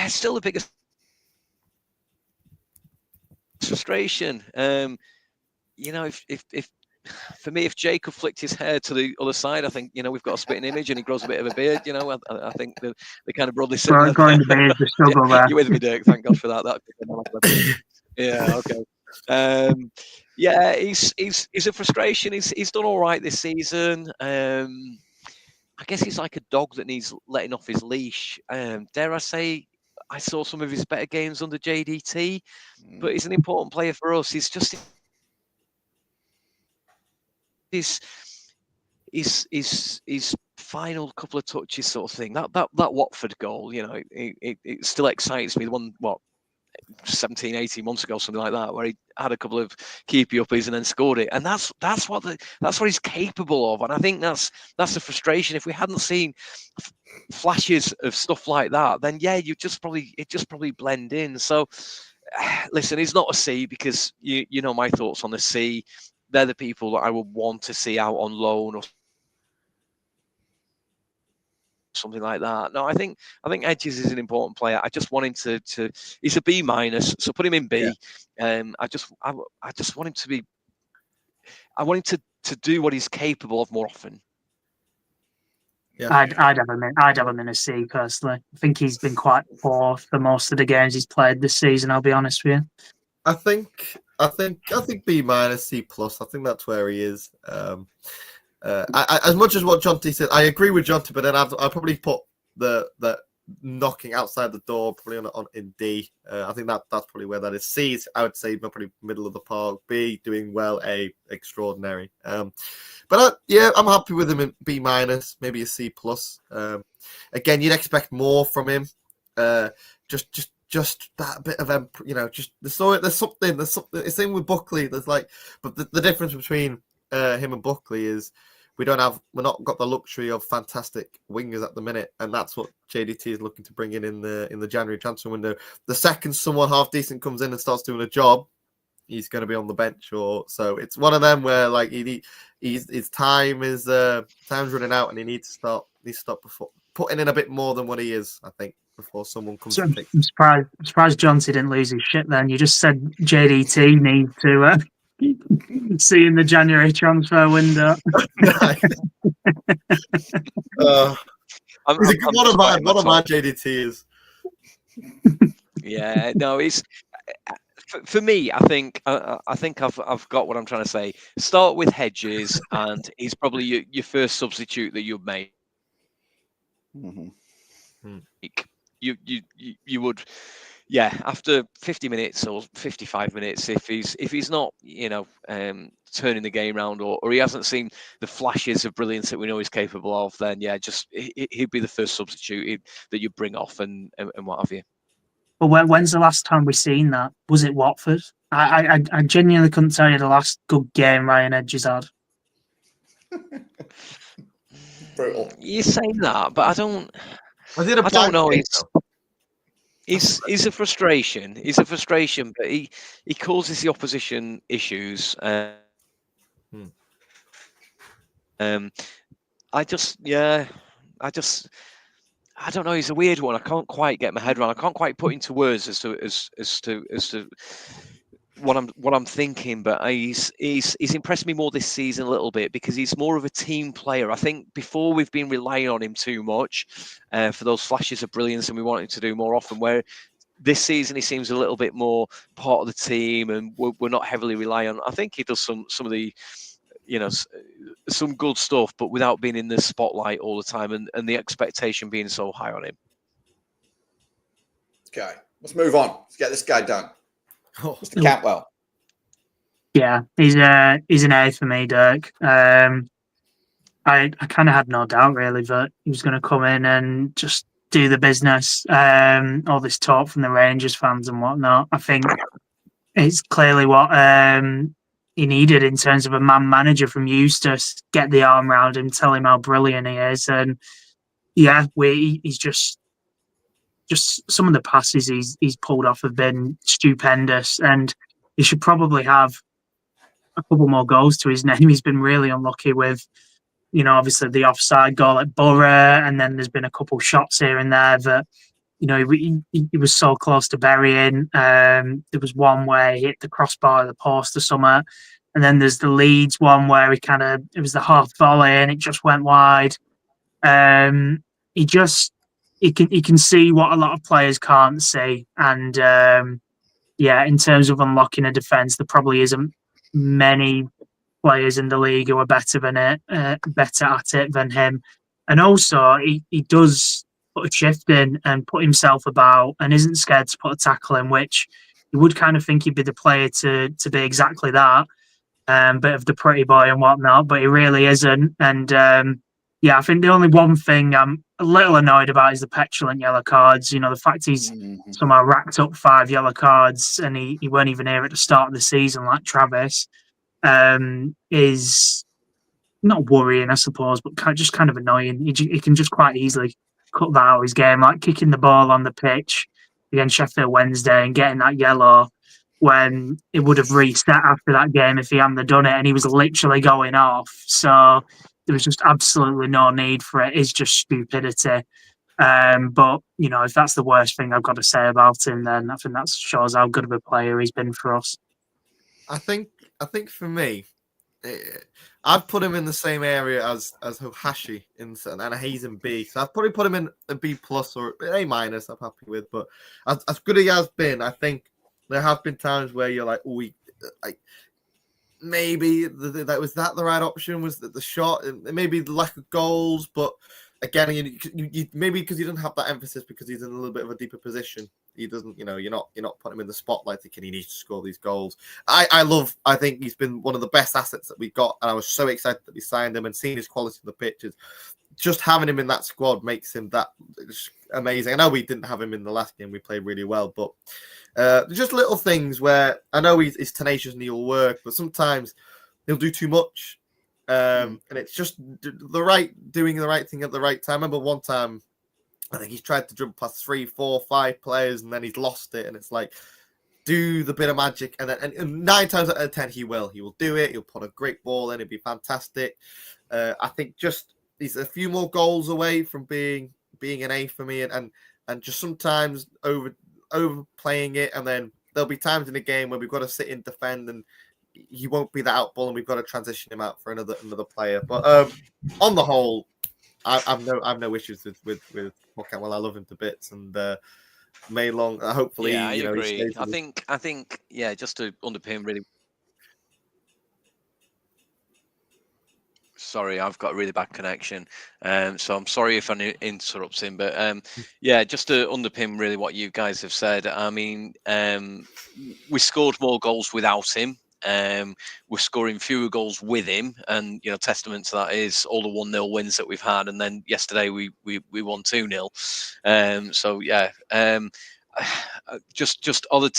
Still the biggest frustration. If for me, if Jacob flicked his hair to the other side, I think, we've got a spitting image and he grows a bit of a beard, I think they're kind of broadly similar. Growing the beard, the struggle there. You're with me, Dirk. Thank God for that. Yeah, okay. Yeah, he's a frustration. He's done all right this season. I guess he's like a dog that needs letting off his leash. Dare I say, I saw some of his better games under JDT, but he's an important player for us. He's just his final couple of touches, sort of thing. That Watford goal, it still excites me. The one 17, 18 months ago, something like that, where he had a couple of keepy uppies and then scored it, and that's what he's capable of. And I think that's the frustration. If we hadn't seen flashes of stuff like that, then yeah, it just probably blend in. So listen, he's not a C, because you know my thoughts on the C. They're the people that I would want to see out on loan or something like that. No, I think Edges is an important player. I just want him to he's a B minus, so put him in B. Yeah. I just want him to be. I want him to do what he's capable of more often. Yeah. I'd have him in a C personally. I think he's been quite poor for most of the games he's played this season. I'll be honest with you. I think B minus, C plus. I think that's where he is. I, as much as what Jonty said, I agree with Jonty, but then I'll probably put the knocking outside the door probably on in D. I think that's probably where that is. C is, I would say, probably middle of the park. B, doing well. A, extraordinary. But I'm happy with him in B minus, maybe a C plus. Again, you'd expect more from him. Just that bit of there's something. It's same with Buckley. There's but the difference between him and Buckley is we're not got the luxury of fantastic wingers at the minute, and that's what JDT is looking to bring in the January transfer window. The second someone half decent comes in and starts doing a job, he's going to be on the bench, or so it's one of them where his time's running out, and he needs to start putting in a bit more than what he is, I think, before someone comes. So I'm surprised Jonty didn't lose his shit. Then you just said JDT need to see in the January transfer window. One of my JDTs. Yeah, no, it's for me. I think I've got what I'm trying to say. Start with Hedges, and he's probably your first substitute that you've made. Mm-hmm. You would, yeah, after 50 minutes or 55 minutes, if he's not, turning the game around, or he hasn't seen the flashes of brilliance that we know he's capable of, then yeah, just he'd be the first substitute that you bring off and what have you. But when's the last time we seen that? Was it Watford? I genuinely couldn't tell you the last good game Ryan Edges had. Brutal. You're saying that, but I don't know. He's a frustration. He's a frustration, but he causes the opposition issues. I don't know. He's a weird one. I can't quite get my head around. I can't quite put into words as to what I'm thinking. But he's impressed me more this season a little bit, because he's more of a team player. I think before we've been relying on him too much for those flashes of brilliance, and we want him to do more often. Where this season he seems a little bit more part of the team, and we're not heavily relying on. I think he does some of the, some good stuff, but without being in the spotlight all the time, and the expectation being so high on him. Okay, let's move on. Let's get this guy done. Mr. Cantwell. Yeah, he's an A for me, Dirk. I kind of had no doubt really that he was going to come in and just do the business. All this talk from the Rangers fans and whatnot, I think it's clearly what he needed in terms of a man manager from Eustace. Get the arm around him, tell him how brilliant he is, and yeah, he's just some of the passes he's pulled off have been stupendous, and he should probably have a couple more goals to his name. He's been really unlucky with obviously the offside goal at Borough, and then there's been a couple shots here and there that, he was so close to burying. There was one where he hit the crossbar of the post or something. And then there's the Leeds one where it was the half volley and it just went wide. He can see what a lot of players can't see. And in terms of unlocking a defence, there probably isn't many players in the league who are better at it than him. And also, he does put a shift in and put himself about and isn't scared to put a tackle in, which you would kind of think he'd be the player to be exactly that. Bit of the pretty boy and whatnot, but he really isn't. And I think the only one thing I'm a little annoyed about is the petulant yellow cards. The fact he's somehow racked up 5 yellow cards and he weren't even here at the start of the season like Travis is not worrying, I suppose, but just kind of annoying. He can just quite easily cut that out of his game, like kicking the ball on the pitch against Sheffield Wednesday and getting that yellow when it would have reset after that game if he hadn't done it, and he was literally going off. So there was just absolutely no need for it. It's just stupidity. But if that's the worst thing I've got to say about him, then I think that shows how good of a player he's been for us. I think for me, I'd put him in the same area as Hohashi and he's in B. So I'd probably put him in a B plus or an A minus. I'm happy with, but as good as he has been, I think there have been times where you're like, maybe that was that the right option? Was that the shot? Maybe the lack of goals, but again, you maybe because he doesn't have that emphasis because he's in a little bit of a deeper position. He doesn't, you're not putting him in the spotlight thinking he needs to score these goals. I think he's been one of the best assets that we got, and I was so excited that we signed him and seeing his quality in the pitches. Just having him in that squad makes him that amazing. I know we didn't have him in the last game; we played really well, but just little things where I know he's tenacious and he'll work, but sometimes he'll do too much, and it's just doing the right thing at the right time. I remember one time, I think he's tried to jump past 3, 4, 5 players, and then he's lost it, and it's like, do the bit of magic, and 9 times out of 10 he will do it. He'll put a great ball in, it'd be fantastic. I think just he's a few more goals away from being an A for me, and just sometimes overplaying it, and then there'll be times in the game where we've got to sit and defend, and he won't be the out ball, and we've got to transition him out for another player. But on the whole, I've no issues with Hawkeye. Well, I love him to bits, and Maylong. Hopefully, I agree. I think, just to underpin really. Sorry, I've got a really bad connection, so I'm sorry if I interrupt him. But just to underpin really what you guys have said. I mean, we scored more goals without him. We're scoring fewer goals with him, and testament to that is all the 1-0 wins that we've had, and then yesterday we won 2-0. Just other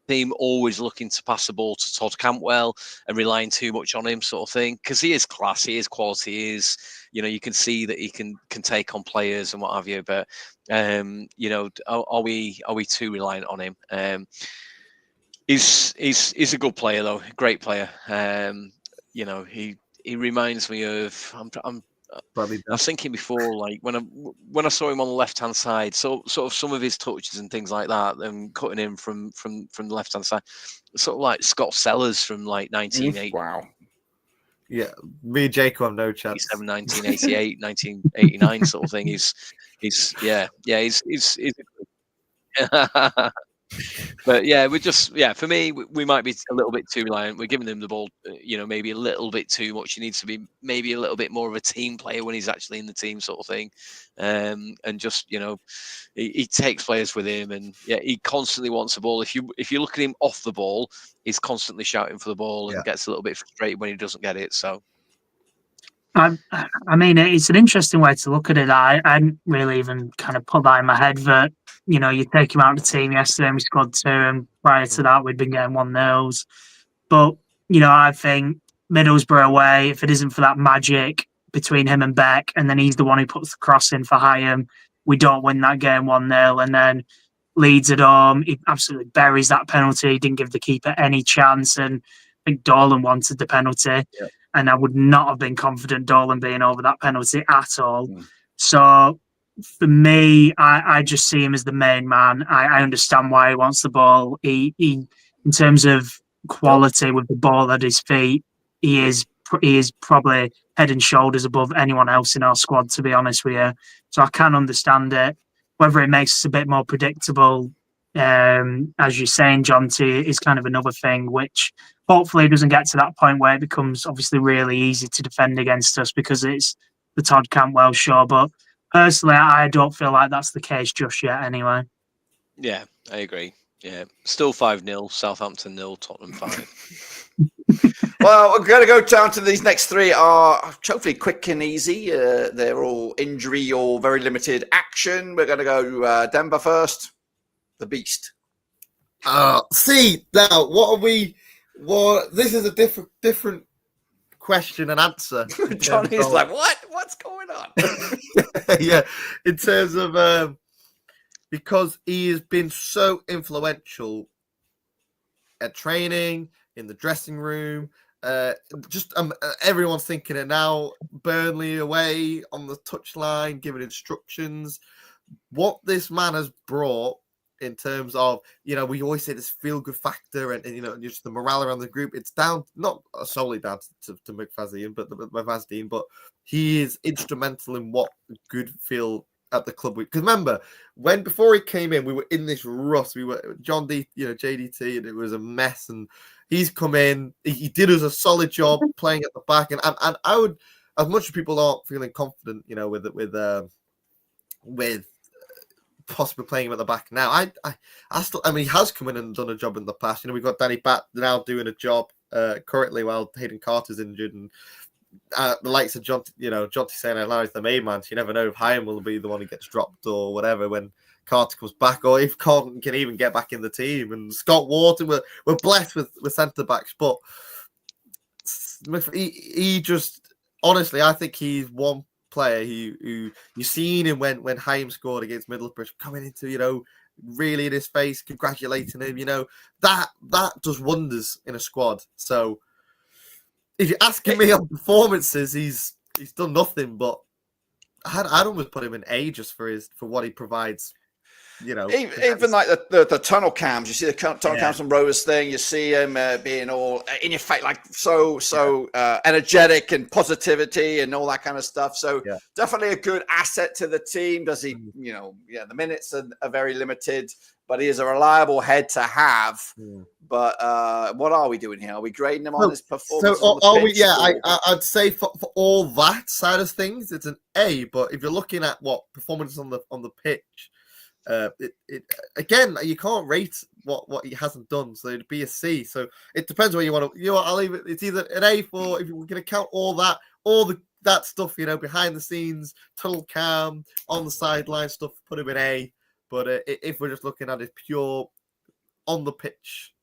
team always looking to pass the ball to Todd Cantwell and relying too much on him, sort of thing, because he is class, he is quality, he is, you can see that he can take on players and what have you, but are we too reliant on him? He's a good player though, great player. He reminds me of I was thinking before, like when I saw him on the left hand side, so sort of some of his touches and things like that, and cutting in from the left hand side, sort of like Scott Sellers from like 1980. Wow. Yeah, me and Jacob have no chance. 1988, 1989 sort of thing. He's But we're just for me, we might be a little bit too reliant. We're giving him the ball, maybe a little bit too much. He needs to be maybe a little bit more of a team player when he's actually in the team, sort of thing. And just he takes players with him, and he constantly wants the ball. If you look at him off the ball, he's constantly shouting for the ball and gets a little bit frustrated when he doesn't get it. So. I mean, it's an interesting way to look at it. I hadn't really even kind of put that in my head that, you take him out of the team yesterday and we scored 2, and prior to that we'd been getting 1-0s. But, I think Middlesbrough away, if it isn't for that magic between him and Beck, and then he's the one who puts the cross in for Hyam, we don't win that game 1-0. And then Leeds at home, he absolutely buries that penalty, didn't give the keeper any chance, and think Dolan wanted the penalty, and I would not have been confident Dolan being over that penalty at all. So for me, I just see him as the main man. I understand why he wants the ball. He in terms of quality with the ball at his feet, he is probably head and shoulders above anyone else in our squad, to be honest with you. So I can understand it. Whether it makes us a bit more predictable, as you're saying, John T, is kind of another thing, which hopefully doesn't get to that point where it becomes obviously really easy to defend against us because it's the Todd Cantwell show. But personally, I don't feel like that's the case just yet anyway. Yeah, I agree. Yeah, still 5-0, Southampton 0, Tottenham 5. Well, we're going to go down to these next three are hopefully quick and easy. They're all injury or very limited action. We're going to go Denver first. The Beast. See, now, what are we... Well, this is a different question and answer. Johnny's like, what? What's going on? Yeah, in terms of... because he has been so influential at training, in the dressing room. Everyone's thinking it now. Burnley away on the touchline, giving instructions. What this man has brought in terms of, we always say this feel-good factor and just the morale around the group. It's down, not solely down to McFadzean, but he is instrumental in what good feel at the club. Because remember, before he came in, we were in this rust. We were John D, JDT, and it was a mess. And he's come in. He did us a solid job playing at the back. And I would, as much as people aren't feeling confident, with possibly playing him at the back now, I still, he has come in and done a job in the past. We've got Danny Batt now doing a job currently while Hayden Carter's injured, and the likes of John, Jonty saying now is the main man. So you never know if Hyam will be the one who gets dropped or whatever when Carter comes back, or if Carter can even get back in the team. And Scott Wharton, we're blessed with centre backs, but he just, honestly, I think he's one player who you've seen him when Hyam scored against Middlesbrough, coming into, really in his face, congratulating him, that does wonders in a squad. So if you're asking me on performances, he's done nothing, but I'd almost put him in A just for what he provides. Even like the tunnel cams, you see the tunnel cams on Rovers thing. You see him being all in your face, like so energetic and positivity and all that kind of stuff. So definitely a good asset to the team. Does he? The minutes are very limited, but he is a reliable head to have. But what are we doing here? Are we grading him on his performance? So are we? Yeah, I'd say for all that side of things, it's an A. But if you're looking at what performance on the pitch. Again, you can't rate what he hasn't done, so it'd be a C. So it depends where you want to. I'll leave it. It's either an A for if we're going to count all that stuff, behind the scenes, tunnel cam, on the sideline stuff. Put him in A. But if we're just looking at it pure on the pitch,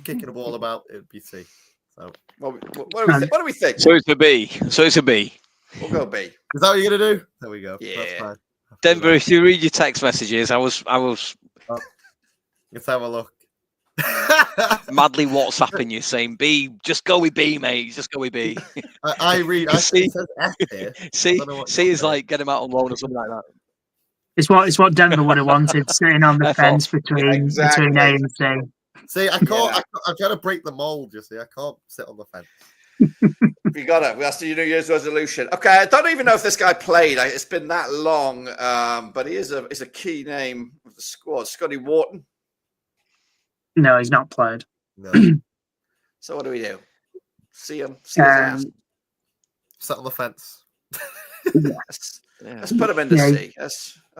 kicking the ball about, it'd be C. So what do we think? So it's a B. We'll go B. Is that what you're gonna do? There we go. Yeah. That's fine. Denver, if you read your text messages, I was Let's have a look. madly WhatsApping you saying B, just go with B, mate. Just go with B. I read. I see. It says F here. C is like get him out on loan or something like that. It's what Denver would have wanted, sitting on the fence between A and C. See, I can't. I'm trying to break the mold. You see, I can't sit on the fence. We that's the New Year's resolution. Okay, I don't even know if this guy played. It's been that long, but he is a key name of the squad. Scotty Wharton. No, he's not played. No. So what do we do? See him. See his ass. Sit on the fence. Let's put him in the C.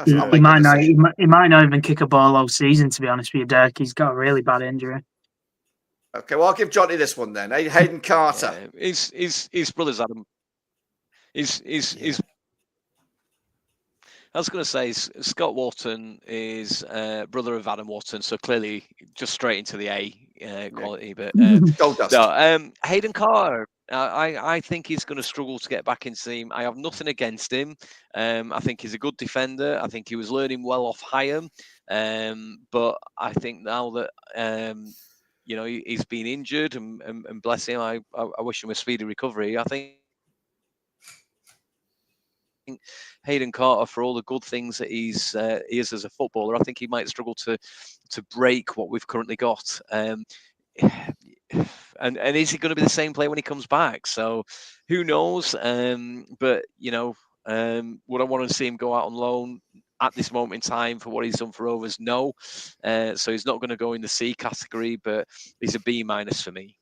He might not even kick a ball all season. To be honest with you, Dirk, he's got a really bad injury. Okay, well, I'll give Johnny this one then. Hayden Carter. His brother's Adam. I was going to say Scott Wharton is brother of Adam Wharton, so clearly just straight into the A quality. But Gold dust. No, Hayden Carter. I think he's going to struggle to get back into the team. I have nothing against him. I think he's a good defender. I think he was learning well off Hyam. But I think now that he's been injured, and bless him. I wish him a speedy recovery. I think Hayden Carter, for all the good things that he is as a footballer, I think he might struggle to break what we've currently got. And is he going to be the same player when he comes back? So who knows? But would I want to see him go out on loan at this moment in time for what he's done for Rovers? No. So he's not going to go in the C category, but he's a B- for me.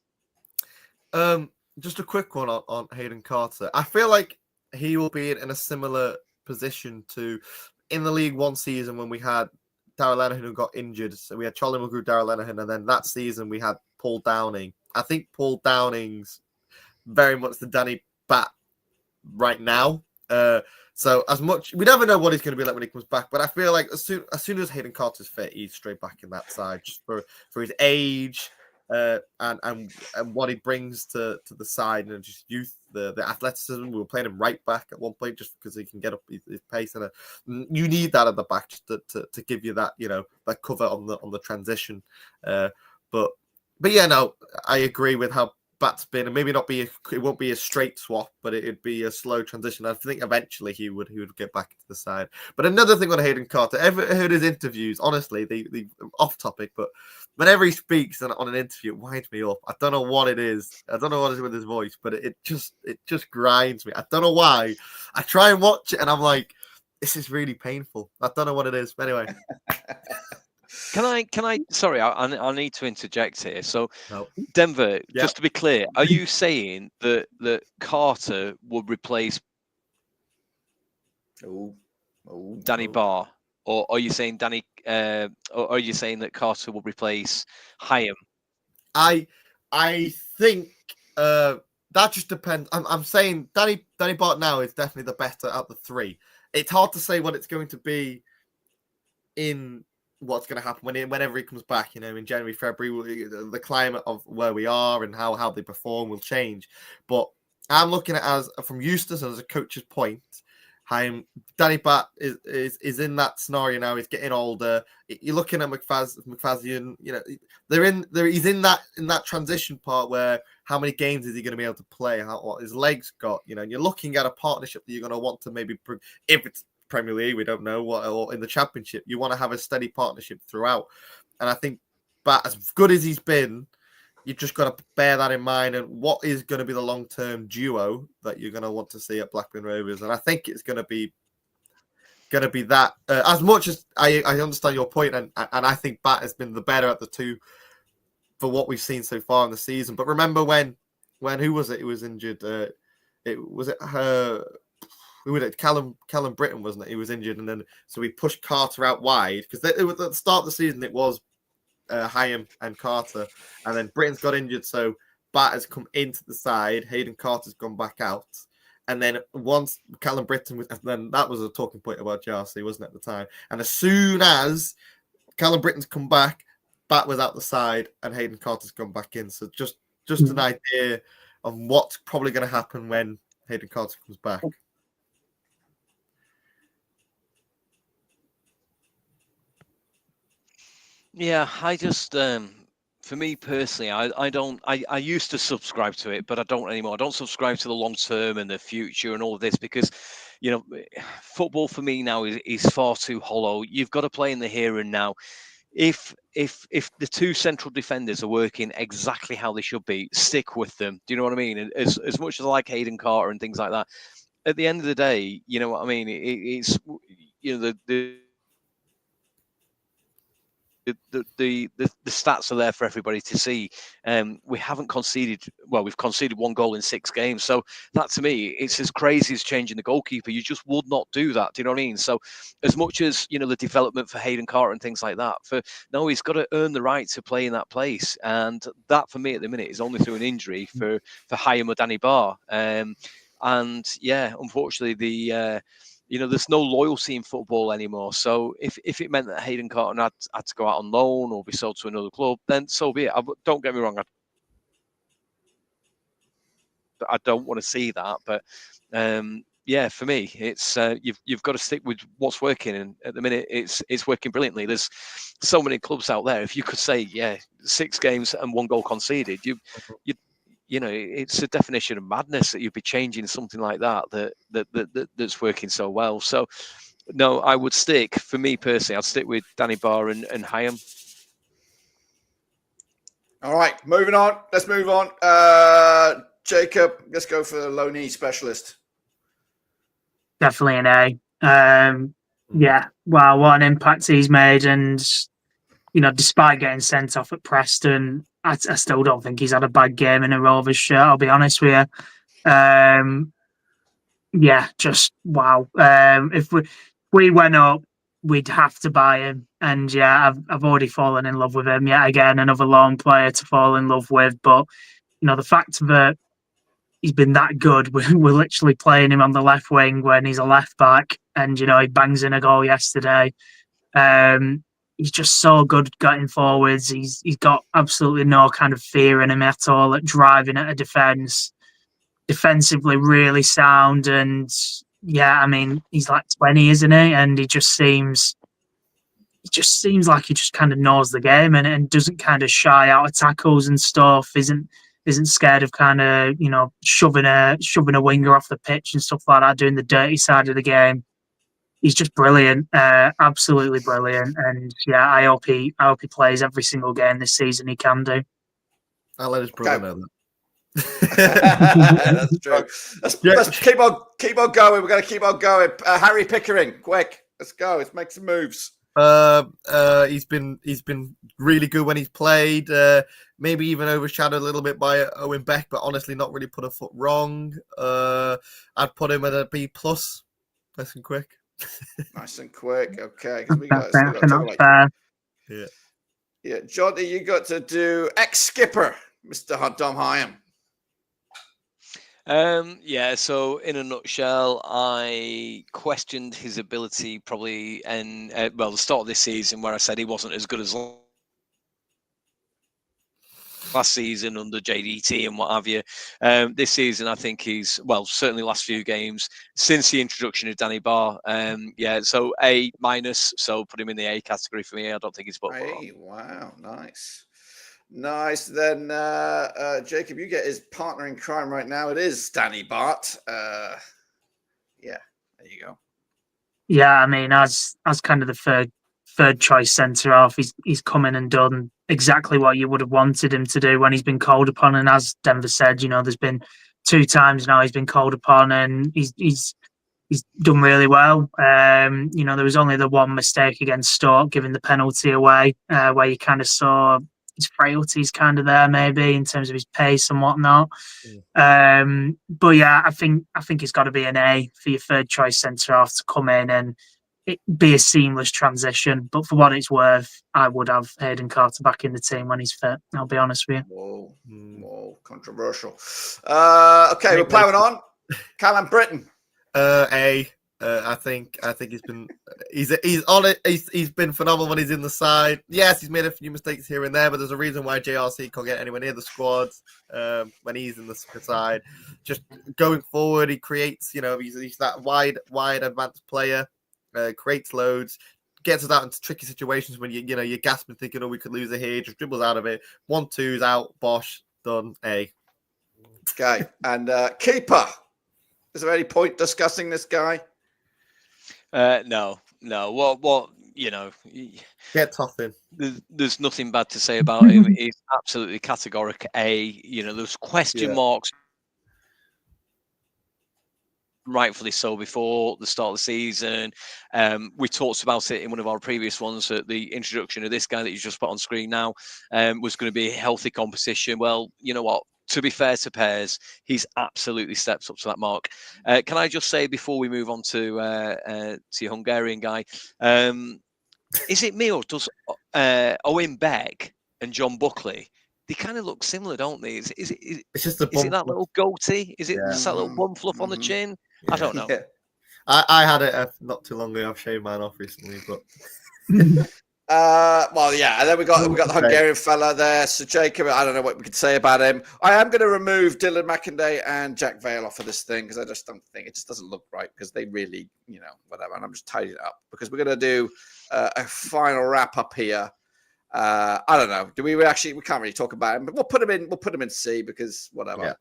Just a quick one on Hayden Carter. I feel like he will be in a similar position to in the League One season when we had Darrell Lenihan who got injured. So we had Charlie Mulgrew, Darrell Lenihan, and then that season we had Paul Downing. I think Paul Downing's very much the Danny Bat right now. So as much we never know what he's going to be like when he comes back, but I feel like as soon as Hayden Carter's fit, he's straight back in that side just for his age. And what he brings to the side and just youth, the athleticism. We were playing him right back at one point just because he can get up his pace, and you need that at the back just to give you that that cover on the transition. But yeah, no, I agree with how Bat's been, and maybe it won't be a straight swap, but it'd be a slow transition. I think eventually he would get back into the side. But another thing on Hayden Carter, ever heard his interviews? Honestly, the off topic, but whenever he speaks on an interview, it winds me up. I don't know what it is. I don't know what it is with his voice, but it just grinds me. I don't know why. I try and watch it, and I'm like, this is really painful. I don't know what it is. But anyway. Can I? Sorry, I need to interject here. So, no. Denver, just to be clear, are you saying that Carter would replace Danny Barr, or are you saying or are you saying that Carter will replace Hyam? I think that just depends. I'm saying Danny Barr now is definitely the better out of the three. It's hard to say what it's going to be in what's going to happen whenever he comes back. In January, February, the climate of where we are and how they perform will change. But I'm looking at as from Eustace as a coach's point. Danny Bat is in that scenario now. He's getting older. You're looking at McFadzean. He's in that transition part where how many games is he going to be able to play? What his legs got? And you're looking at a partnership that you're going to want to maybe bring, if it's Premier League, we don't know what, or in the Championship, you want to have a steady partnership throughout. And I think Bat, as good as he's been, you've just got to bear that in mind. And what is going to be the long-term duo that you're going to want to see at Blackburn Rovers? And I think it's going to be that. As much as I understand your point, and I think Bat has been the better at the two for what we've seen so far in the season. But remember when who was it who was injured? Who was it? Callum Britton, wasn't it? He was injured, and then so we pushed Carter out wide because at the start of the season it was Hyam and Carter, and then Britton's got injured, so Bat has come into the side. Hayden Carter's gone back out, and then once Callum Britton was, then that was a talking point about JRC, wasn't it, at the time? And as soon as Callum Britton's come back, Bat was out the side, and Hayden Carter's gone back in. So just an idea of what's probably going to happen when Hayden Carter comes back. Yeah, I just, for me personally, I used to subscribe to it, but I don't anymore. I don't subscribe to the long term and the future and all of this because, football for me now is far too hollow. You've got to play in the here and now. If the two central defenders are working exactly how they should be, stick with them. Do you know what I mean? And as much as I like Hayden Carter and things like that, at the end of the day, you know what I mean? It's the stats are there for everybody to see. We haven't conceded. Well, we've conceded one goal in 6 games. So that to me, it's as crazy as changing the goalkeeper. You just would not do that. Do you know what I mean? So as much as the development for Hayden Carter and things like that, he's got to earn the right to play in that place. And that for me at the minute is only through an injury for Hyam or Danny Barr. And yeah, unfortunately there's no loyalty in football anymore. So if it meant that Hayden Carter had to go out on loan or be sold to another club, then so be it. Don't get me wrong. I don't want to see that. But, yeah, for me, it's you've got to stick with what's working, and at the minute, it's working brilliantly. There's so many clubs out there. If you could say, 6 games and 1 goal conceded, you know, it's a definition of madness that you'd be changing something like that's working so well. So, no, I would stick. For me personally, I'd stick with Danny Barr and Hyam. All right, moving on. Let's move on. Jacob, let's go for the low knee specialist. Definitely an A. Yeah, wow, what an impact he's made. And, you know, despite getting sent off at Preston, I still don't think he's had a bad game in a Rovers shirt, I'll be honest with you. Yeah, just wow. If we went up, we'd have to buy him. And yeah, I've already fallen in love with him yet again, another loan player to fall in love with. But, you know, the fact that he's been that good. We're literally playing him on the left wing when he's a left back, and you know he bangs in a goal yesterday. He's just so good getting forwards. He's got absolutely no kind of fear in him at all at driving at a defence. Defensively, really sound, and yeah, I mean he's like 20, isn't he? And he just seems like he just kind of knows the game and doesn't kind of shy out of tackles and stuff. Isn't scared of kind of, you know, shoving a winger off the pitch and stuff like that, doing the dirty side of the game. He's just brilliant, absolutely brilliant. And yeah, I hope he plays every single game this season he can do. I'll let his brother know that. That's true. Let's keep on going. We're going to keep on going. Harry Pickering, quick. Let's go. Let's make some moves. He's been really good when he's played. Maybe even overshadowed a little bit by Owen Beck, but honestly, not really put a foot wrong. I'd put him at a B+. Nice and quick. Nice and quick. Okay. Yeah, Johnny, you got to do ex-skipper, Mr. Dom Hyam. Yeah, so in a nutshell, I questioned his ability probably in the start of this season where I said he wasn't as good as last season under JDT and what have you. This season, I think he's, certainly last few games since the introduction of Danny Barr. So A-, so put him in the A category for me. I don't think he's above. Wow, nice. Nice. Then, Jacob, you get his partner in crime right now. It is Danny Bart. There you go. Yeah, I mean, as kind of the third choice centre half, he's come in and done exactly what you would have wanted him to do when he's been called upon. And as Denver said, you know, there's been 2 times now he's been called upon, and he's done really well. You know, there was only the one mistake against Stoke, giving the penalty away, where you kind of saw his frailties kind of there, maybe in terms of his pace and whatnot. But yeah, I think it's got to be an A for your third choice centre half to come in and it be a seamless transition. But for what it's worth, I would have Hayden Carter back in the team when he's fit. I'll be honest with you. Whoa, controversial. Okay, we're plowing on. Callum Britton. A. I think he's been he's been phenomenal when he's in the side. Yes, he's made a few mistakes here and there, but there's a reason why JRC can't get anywhere near the squad when he's in the side. Just going forward, he creates. You know, he's that wide advanced player. Creates loads, gets us out into tricky situations when you're gasping, thinking, "Oh, we could lose it here." Just dribbles out of it. 1-2's out. Bosh, done. A. Okay, and keeper. Is there any point discussing this guy? No. What you know? Get tough in. There's nothing bad to say about him. He's absolutely categoric A. You know, there's question marks. Rightfully so before the start of the season. We talked about it in one of our previous ones that the introduction of this guy that you just put on screen now was going to be a healthy competition. Well, you know what? To be fair to Pears, he's absolutely stepped up to that mark. Can I just say before we move on to your Hungarian guy, is it me or does Owen Beck and John Buckley? They kind of look similar, don't they? Is it that little goatee? Is it just that little bum fluff on the chin? I don't know. Yeah. I had it not too long ago. I've shaved mine off recently, but Well, yeah, and then we got the Hungarian fella there. So Jacob, I don't know what we could say about him. I am going to remove Dylan McInday and Jack Vale off of this thing because I just don't think it just doesn't look right because they really, whatever. And I'm just tidying it up because we're going to do a final wrap up here. I don't know. We can't really talk about him, but we'll put him in C because whatever. Yeah.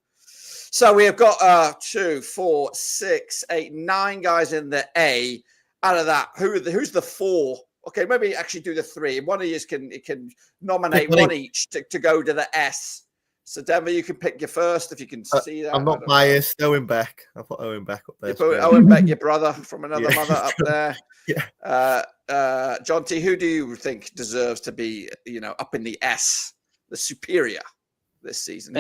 So we have got 2, 4, 6, 8, 9 guys in the A. Out of that, who's the 4? Okay, maybe actually do the 3. One of you can nominate one each to go to the S. So Denver, you can pick your first if you can see that. I'm not biased. Owen Beck. I put Owen Beck up there. You put Owen Beck, your brother from another mother, up there. Yeah. John T, who do you think deserves to be up in the S, the superior this season?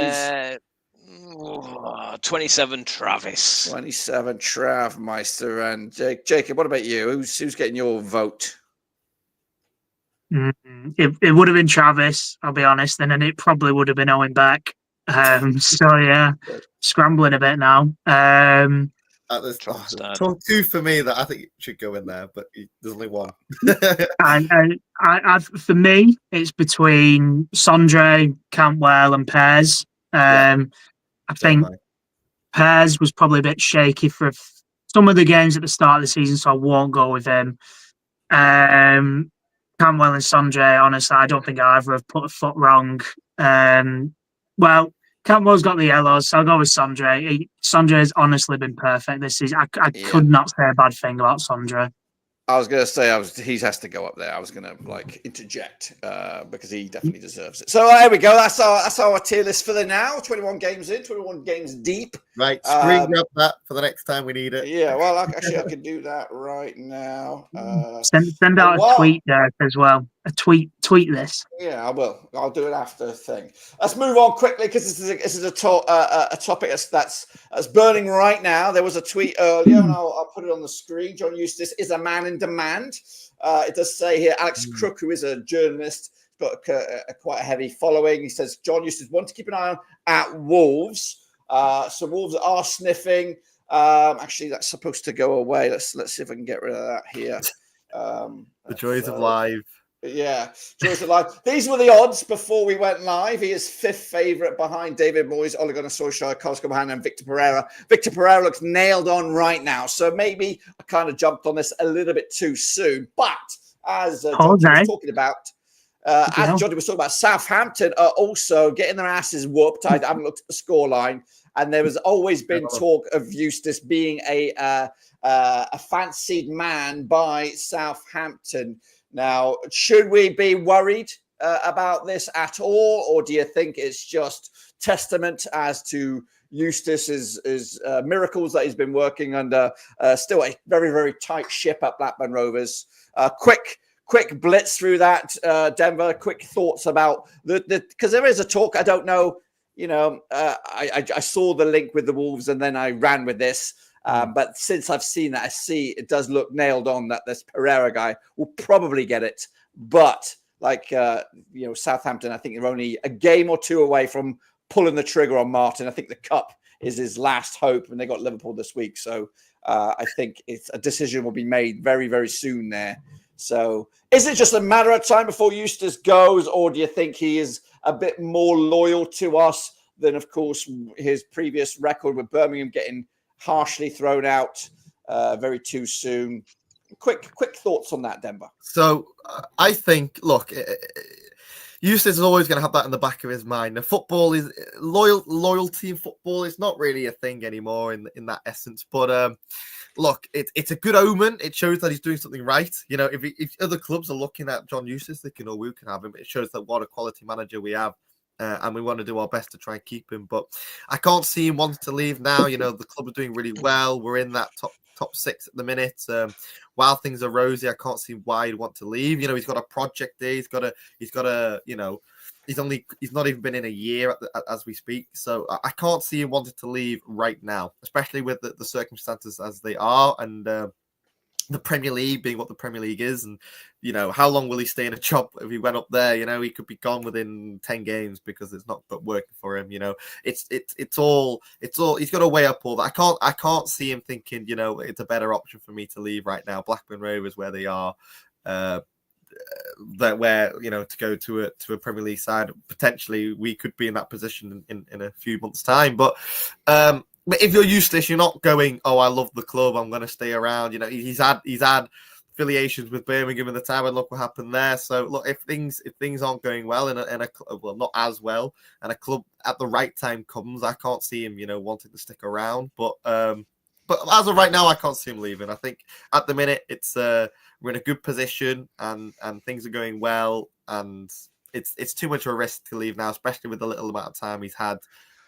27 Travis. 27 Trav Meister and Jacob. What about you? Who's getting your vote? It would have been Travis, I'll be honest, and then it probably would have been Owen Beck. So yeah, scrambling a bit now. There's 2 for me that I think should go in there, but there's only one. and for me, it's between Sondre, Cantwell, and Pears. I think Pears was probably a bit shaky for some of the games at the start of the season, so I won't go with him. Cantwell and Sondre, honestly, I don't think either have put a foot wrong. Well, Cantwell's got the yellows, so I'll go with Sondre. Sondre has honestly been perfect this season. I could not say a bad thing about Sondre. I was going to say he has to go up there. I was going to interject because he definitely deserves it. So there we go. That's our tier list for the now. 21 games in, 21 games deep. Right, screen grab that for the next time we need it. Yeah, well, actually, I can do that right now. Send out a tweet there as well. A tweet this. Yeah, I will. I'll do it after the thing. Let's move on quickly because this is a topic that's burning right now. There was a tweet earlier, and I'll put it on the screen. John Eustace is a man in demand. It does say here, Alex Crook, who is a journalist, got quite a heavy following. He says John Eustace wants to keep an eye on at Wolves. So Wolves are sniffing. Actually, that's supposed to go away. Let's see if I can get rid of that here. The joys of live. Yeah, joys of live. These were the odds before we went live. He is 5th favourite behind David Moyes, Ole Gunnar Solskjaer, Carlos Cobahan, and Victor Pereira. Victor Pereira looks nailed on right now. So maybe I kind of jumped on this a little bit too soon. But as Johnny was talking about, Southampton are also getting their asses whooped. I haven't looked at the scoreline. And there has always been talk of Eustace being a fancied man by Southampton. Now, should we be worried about this at all, or do you think it's just testament as to Eustace's miracles that he's been working under still a very, very tight ship at Blackburn Rovers? Quick blitz through that, Denver. Quick thoughts about because there is a talk. I don't know. I saw the link with the Wolves and then I ran with this. But since I've seen that, I see it does look nailed on that this Pereira guy will probably get it. But Southampton, I think they're only a game or 2 away from pulling the trigger on Martin. I think the cup is his last hope, and they got Liverpool this week. So I think a decision will be made very, very soon there. So is it just a matter of time before Eustace goes, or do you think he is a bit more loyal to us than, of course, his previous record with Birmingham getting harshly thrown out very too soon? Quick thoughts on that, Denver. So I think, look, Eustace is always going to have that in the back of his mind. The football is loyalty in football is not really a thing anymore in that essence. But look, it's a good omen. It shows that he's doing something right. If other clubs are looking at John Eustace, they can, we can have him. It shows that what a quality manager we have. And we want to do our best to try and keep him. But I can't see him wanting to leave now. The club are doing really well. We're in that top 6 at the minute. While things are rosy, I can't see why he'd want to leave. He's got a project there. He's not even been in a year as we speak. So I can't see him wanting to leave right now, especially with the circumstances as they are. And the Premier League being what the Premier League is, and how long will he stay in a job if he went up there? He could be gone within 10 games because it's not working for him. It's all he's got to weigh up all that. I can't see him thinking, it's a better option for me to leave right now. Blackburn Rovers where they are, that where to go to a Premier League side, potentially we could be in that position in a few months' time. But if you're Eustace, you're not going, oh, I love the club, I'm going to stay around. He's had affiliations with Birmingham in the time, and look what happened there. So look, if things aren't going well in a well, not as well, and a club at the right time comes, I can't see him wanting to stick around. But as of right now, I can't see him leaving. I think at the minute we're in a good position and things are going well, and it's too much of a risk to leave now, especially with the little amount of time he's had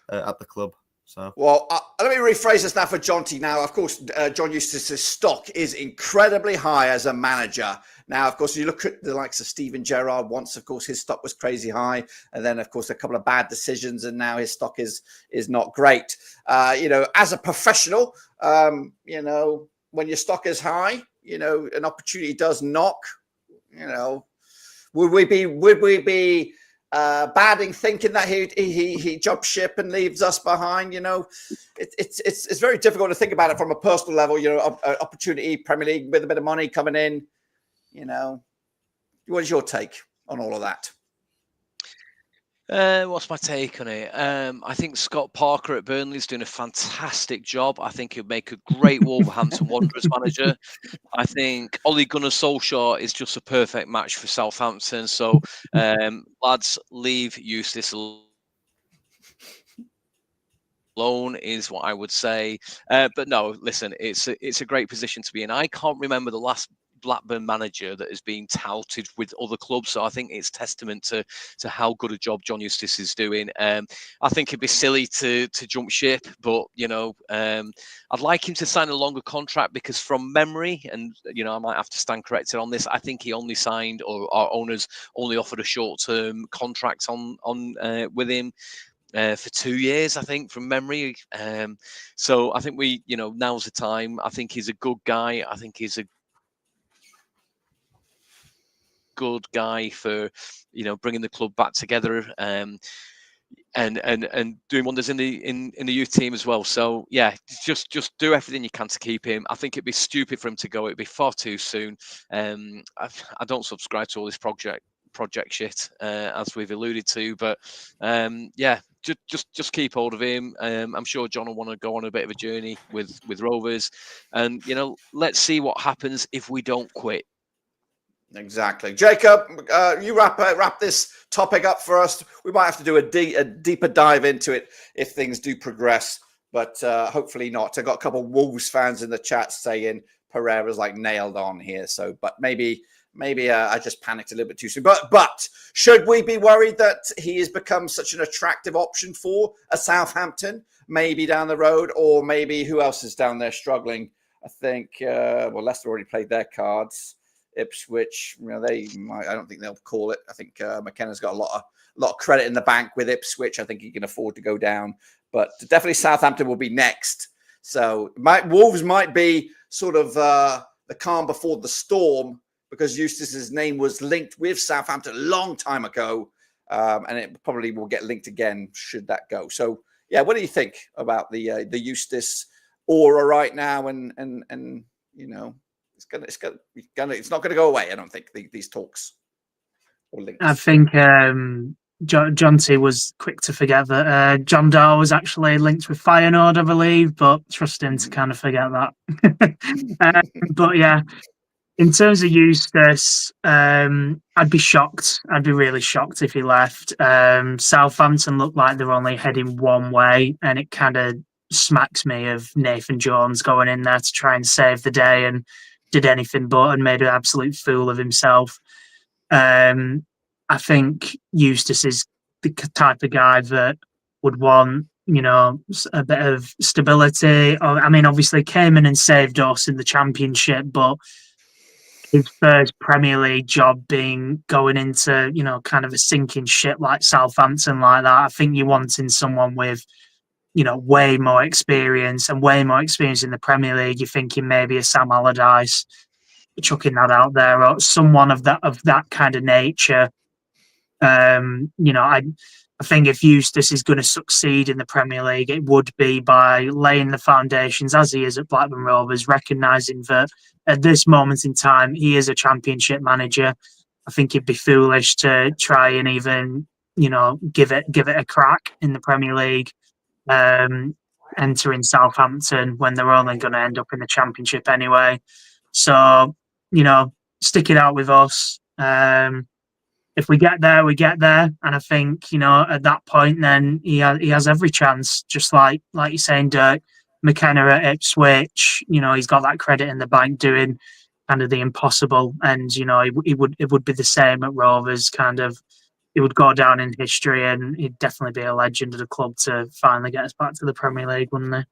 at the club. So, well, let me rephrase this now for John T. Now, of course, John Eustace's stock is incredibly high as a manager. Now, of course, you look at the likes of Steven Gerrard. Once, of course, his stock was crazy high, and then, of course, a couple of bad decisions, and now his stock is not great. As a professional, when your stock is high, an opportunity does knock. Would we be badding thinking that he jumps ship and leaves us behind? It's very difficult to think about it from a personal level. Opportunity, Premier League with a bit of money coming in. What's your take on all of that? What's my take on it? I think Scott Parker at Burnley is doing a fantastic job. I think he'll make a great Wolverhampton Wanderers manager. I think Ole Gunnar Solskjaer is just a perfect match for Southampton. So, lads, leave Eustace alone is what I would say. But no, listen, it's a great position to be in. I can't remember the last Blackburn manager that has been touted with other clubs, so I think it's testament to how good a job John Eustace is doing. I think it'd be silly to jump ship, but I'd like him to sign a longer contract, because from memory, and I might have to stand corrected on this, I think he only signed, or our owners only offered a short-term contract on with him for 2 years, I think, from memory. So I think now's the time. I think he's a good guy. I think he's a good guy for bringing the club back together, and doing wonders in the youth team as well. So yeah, just do everything you can to keep him. I think it'd be stupid for him to go. It'd be far too soon. I don't subscribe to all this project shit, as we've alluded to, but yeah, just keep hold of him. I'm sure John will want to go on a bit of a journey with Rovers, and let's see what happens if we don't quit. Exactly. Jacob, you wrap this topic up for us. We might have to do a deeper dive into it if things do progress, but hopefully not. I got a couple of Wolves fans in the chat saying Pereira's nailed on here. So, but maybe I just panicked a little bit too soon. But should we be worried that he has become such an attractive option for a Southampton, maybe down the road, or maybe who else is down there struggling? I think Leicester already played their cards. Ipswich, they might. I don't think they'll call it. I think McKenna's got a lot of credit in the bank with Ipswich. I think he can afford to go down, but definitely Southampton will be next. So Wolves might be sort of the calm before the storm, because Eustace's name was linked with Southampton a long time ago, and it probably will get linked again should that go. So yeah, what do you think about the Eustace aura right now? And it's not gonna go away. I don't think these talks or links. I think John T was quick to forget that John Doe was actually linked with Feyenoord, I believe, but trust him to kind of forget that. But yeah, in terms of Eustace, I'd be shocked. I'd be really shocked if he left. Southampton look like they're only heading one way, and it kind of smacks me of Nathan Jones going in there to try and save the day and did anything but and made an absolute fool of himself. I think Eustace is the type of guy that would want, a bit of stability. Obviously came in and saved us in the Championship, but his first Premier League job being going into, kind of a sinking ship like Southampton like that, I think you're wanting someone with, way more experience and way more experience in the Premier League. You're thinking maybe a Sam Allardyce, chucking that out there, or someone of that kind of nature. I think if Eustace is going to succeed in the Premier League, it would be by laying the foundations, as he is at Blackburn Rovers, recognising that at this moment in time, he is a Championship manager. I think it'd be foolish to try and even, give it a crack in the Premier League, entering Southampton when they're only going to end up in the Championship anyway. So, stick it out with us. If we get there, we get there, and I think at that point, then he has every chance. Just like you're saying, Dirk McKenna at Ipswich, he's got that credit in the bank doing kind of the impossible, and it would be the same at Rovers. Kind of, he would go down in history, and he'd definitely be a legend of the club to finally get us back to the Premier League, wouldn't he?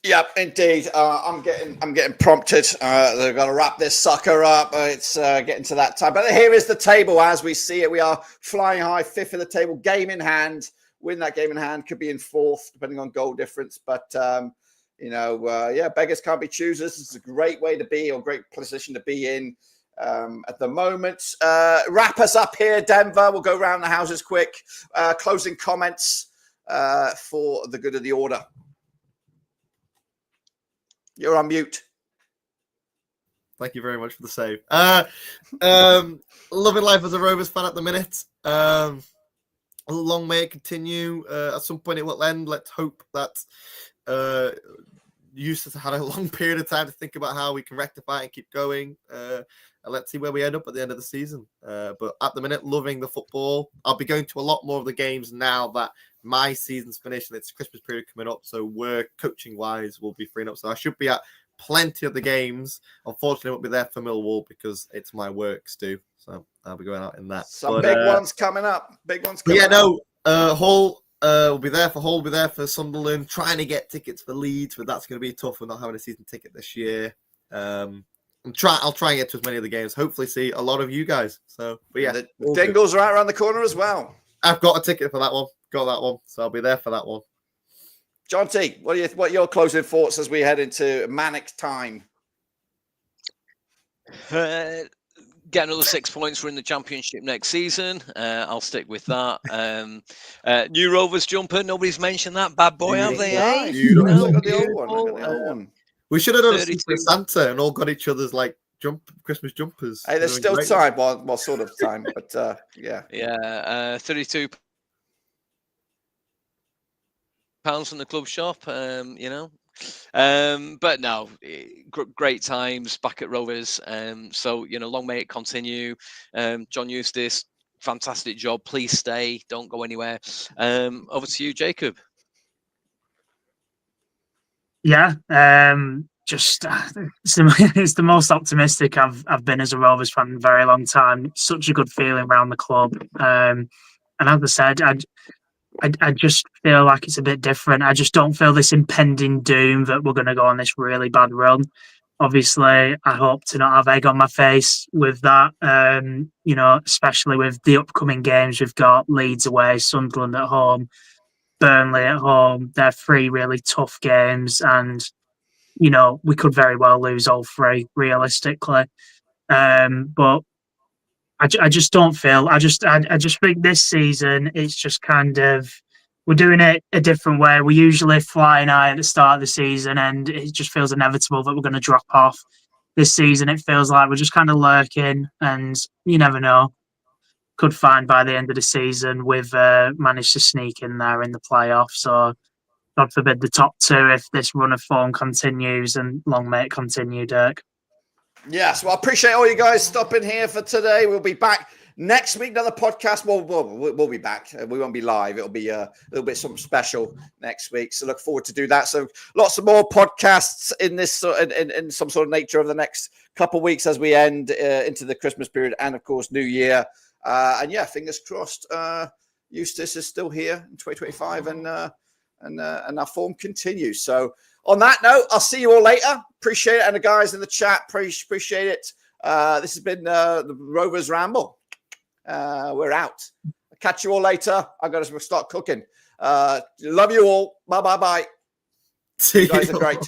Yep, indeed. I'm getting prompted. They've got to wrap this sucker up. It's getting to that time. But here is the table as we see it. We are flying high, fifth of the table, game in hand. Win that game in hand, could be in fourth, depending on goal difference. But beggars can't be choosers. This is a great way to be, or great position to be in at the moment. Wrap us up here, Denver. We'll go around the houses quick. Closing comments for the good of the order. You're on mute. Thank you very much for the save. Loving life as a Rovers fan at the minute. Long may it continue. At some point it will end. Let's hope that Eustace had a long period of time to think about how we can rectify and keep going. And let's see where we end up at the end of the season. But at the minute, loving the football. I'll be going to a lot more of the games now that my season's finished and it's Christmas period coming up. So we're coaching wise, we'll be freeing up. So I should be at plenty of the games. Unfortunately, I won't be there for Millwall because it's my works due. So I'll be going out in that. Some big ones coming up. Big ones coming up. Hull will be there for Hull, be there for Sunderland, trying to get tickets for Leeds, but that's going to be tough. We're not having a season ticket this year. I'll try and get to as many of the games. Hopefully see a lot of you guys. So, but yeah. The Dingles are right around the corner as well. I've got a ticket for that one. Got that one. So I'll be there for that one. John T, what are your closing thoughts as we head into manic time? Get another 6 points. We're in the Championship next season. I'll stick with that. New Rovers jumper. Nobody's mentioned that bad boy, have they? Got the old one. We should have done a Secret Santa and all got each other's Christmas jumpers. Hey, there's still time. Well, sort of time, but yeah. Yeah, £32 from the club shop. But no, great times back at Rovers. So long may it continue. John Eustace, fantastic job. Please stay. Don't go anywhere. Over to you, Jacob. Yeah, it's the most optimistic I've been as a Rovers fan in a very long time. Such a good feeling around the club. And as I said, I just feel like it's a bit different. I just don't feel this impending doom that we're going to go on this really bad run. Obviously, I hope to not have egg on my face with that, especially with the upcoming games. We've got Leeds away, Sunderland at home, Burnley at home. They're three really tough games, and we could very well lose all three realistically. But I just don't feel. I just think this season it's just kind of we're doing it a different way. We usually flying high at the start of the season, and it just feels inevitable that we're going to drop off. This season, it feels like we're just kind of lurking, and you never know. Could find by the end of the season we've managed to sneak in there in the playoffs. So, God forbid the top two if this run of form continues, and long may it continue, Dirk. Yes, well, I appreciate all you guys stopping here for today. We'll be back next week, another podcast. We'll be back. We won't be live. It'll be a little bit something special next week. So look forward to do that. So lots of more podcasts in this in some sort of nature over the next couple of weeks as we end into the Christmas period and of course New Year. And yeah, fingers crossed. Eustace is still here in 2025, and our form continues. So on that note, I'll see you all later. Appreciate it, and the guys in the chat appreciate it. This has been the Rovers Ramble. We're out. I'll catch you all later. I got to start cooking. Love you all. Bye. See You guys are great.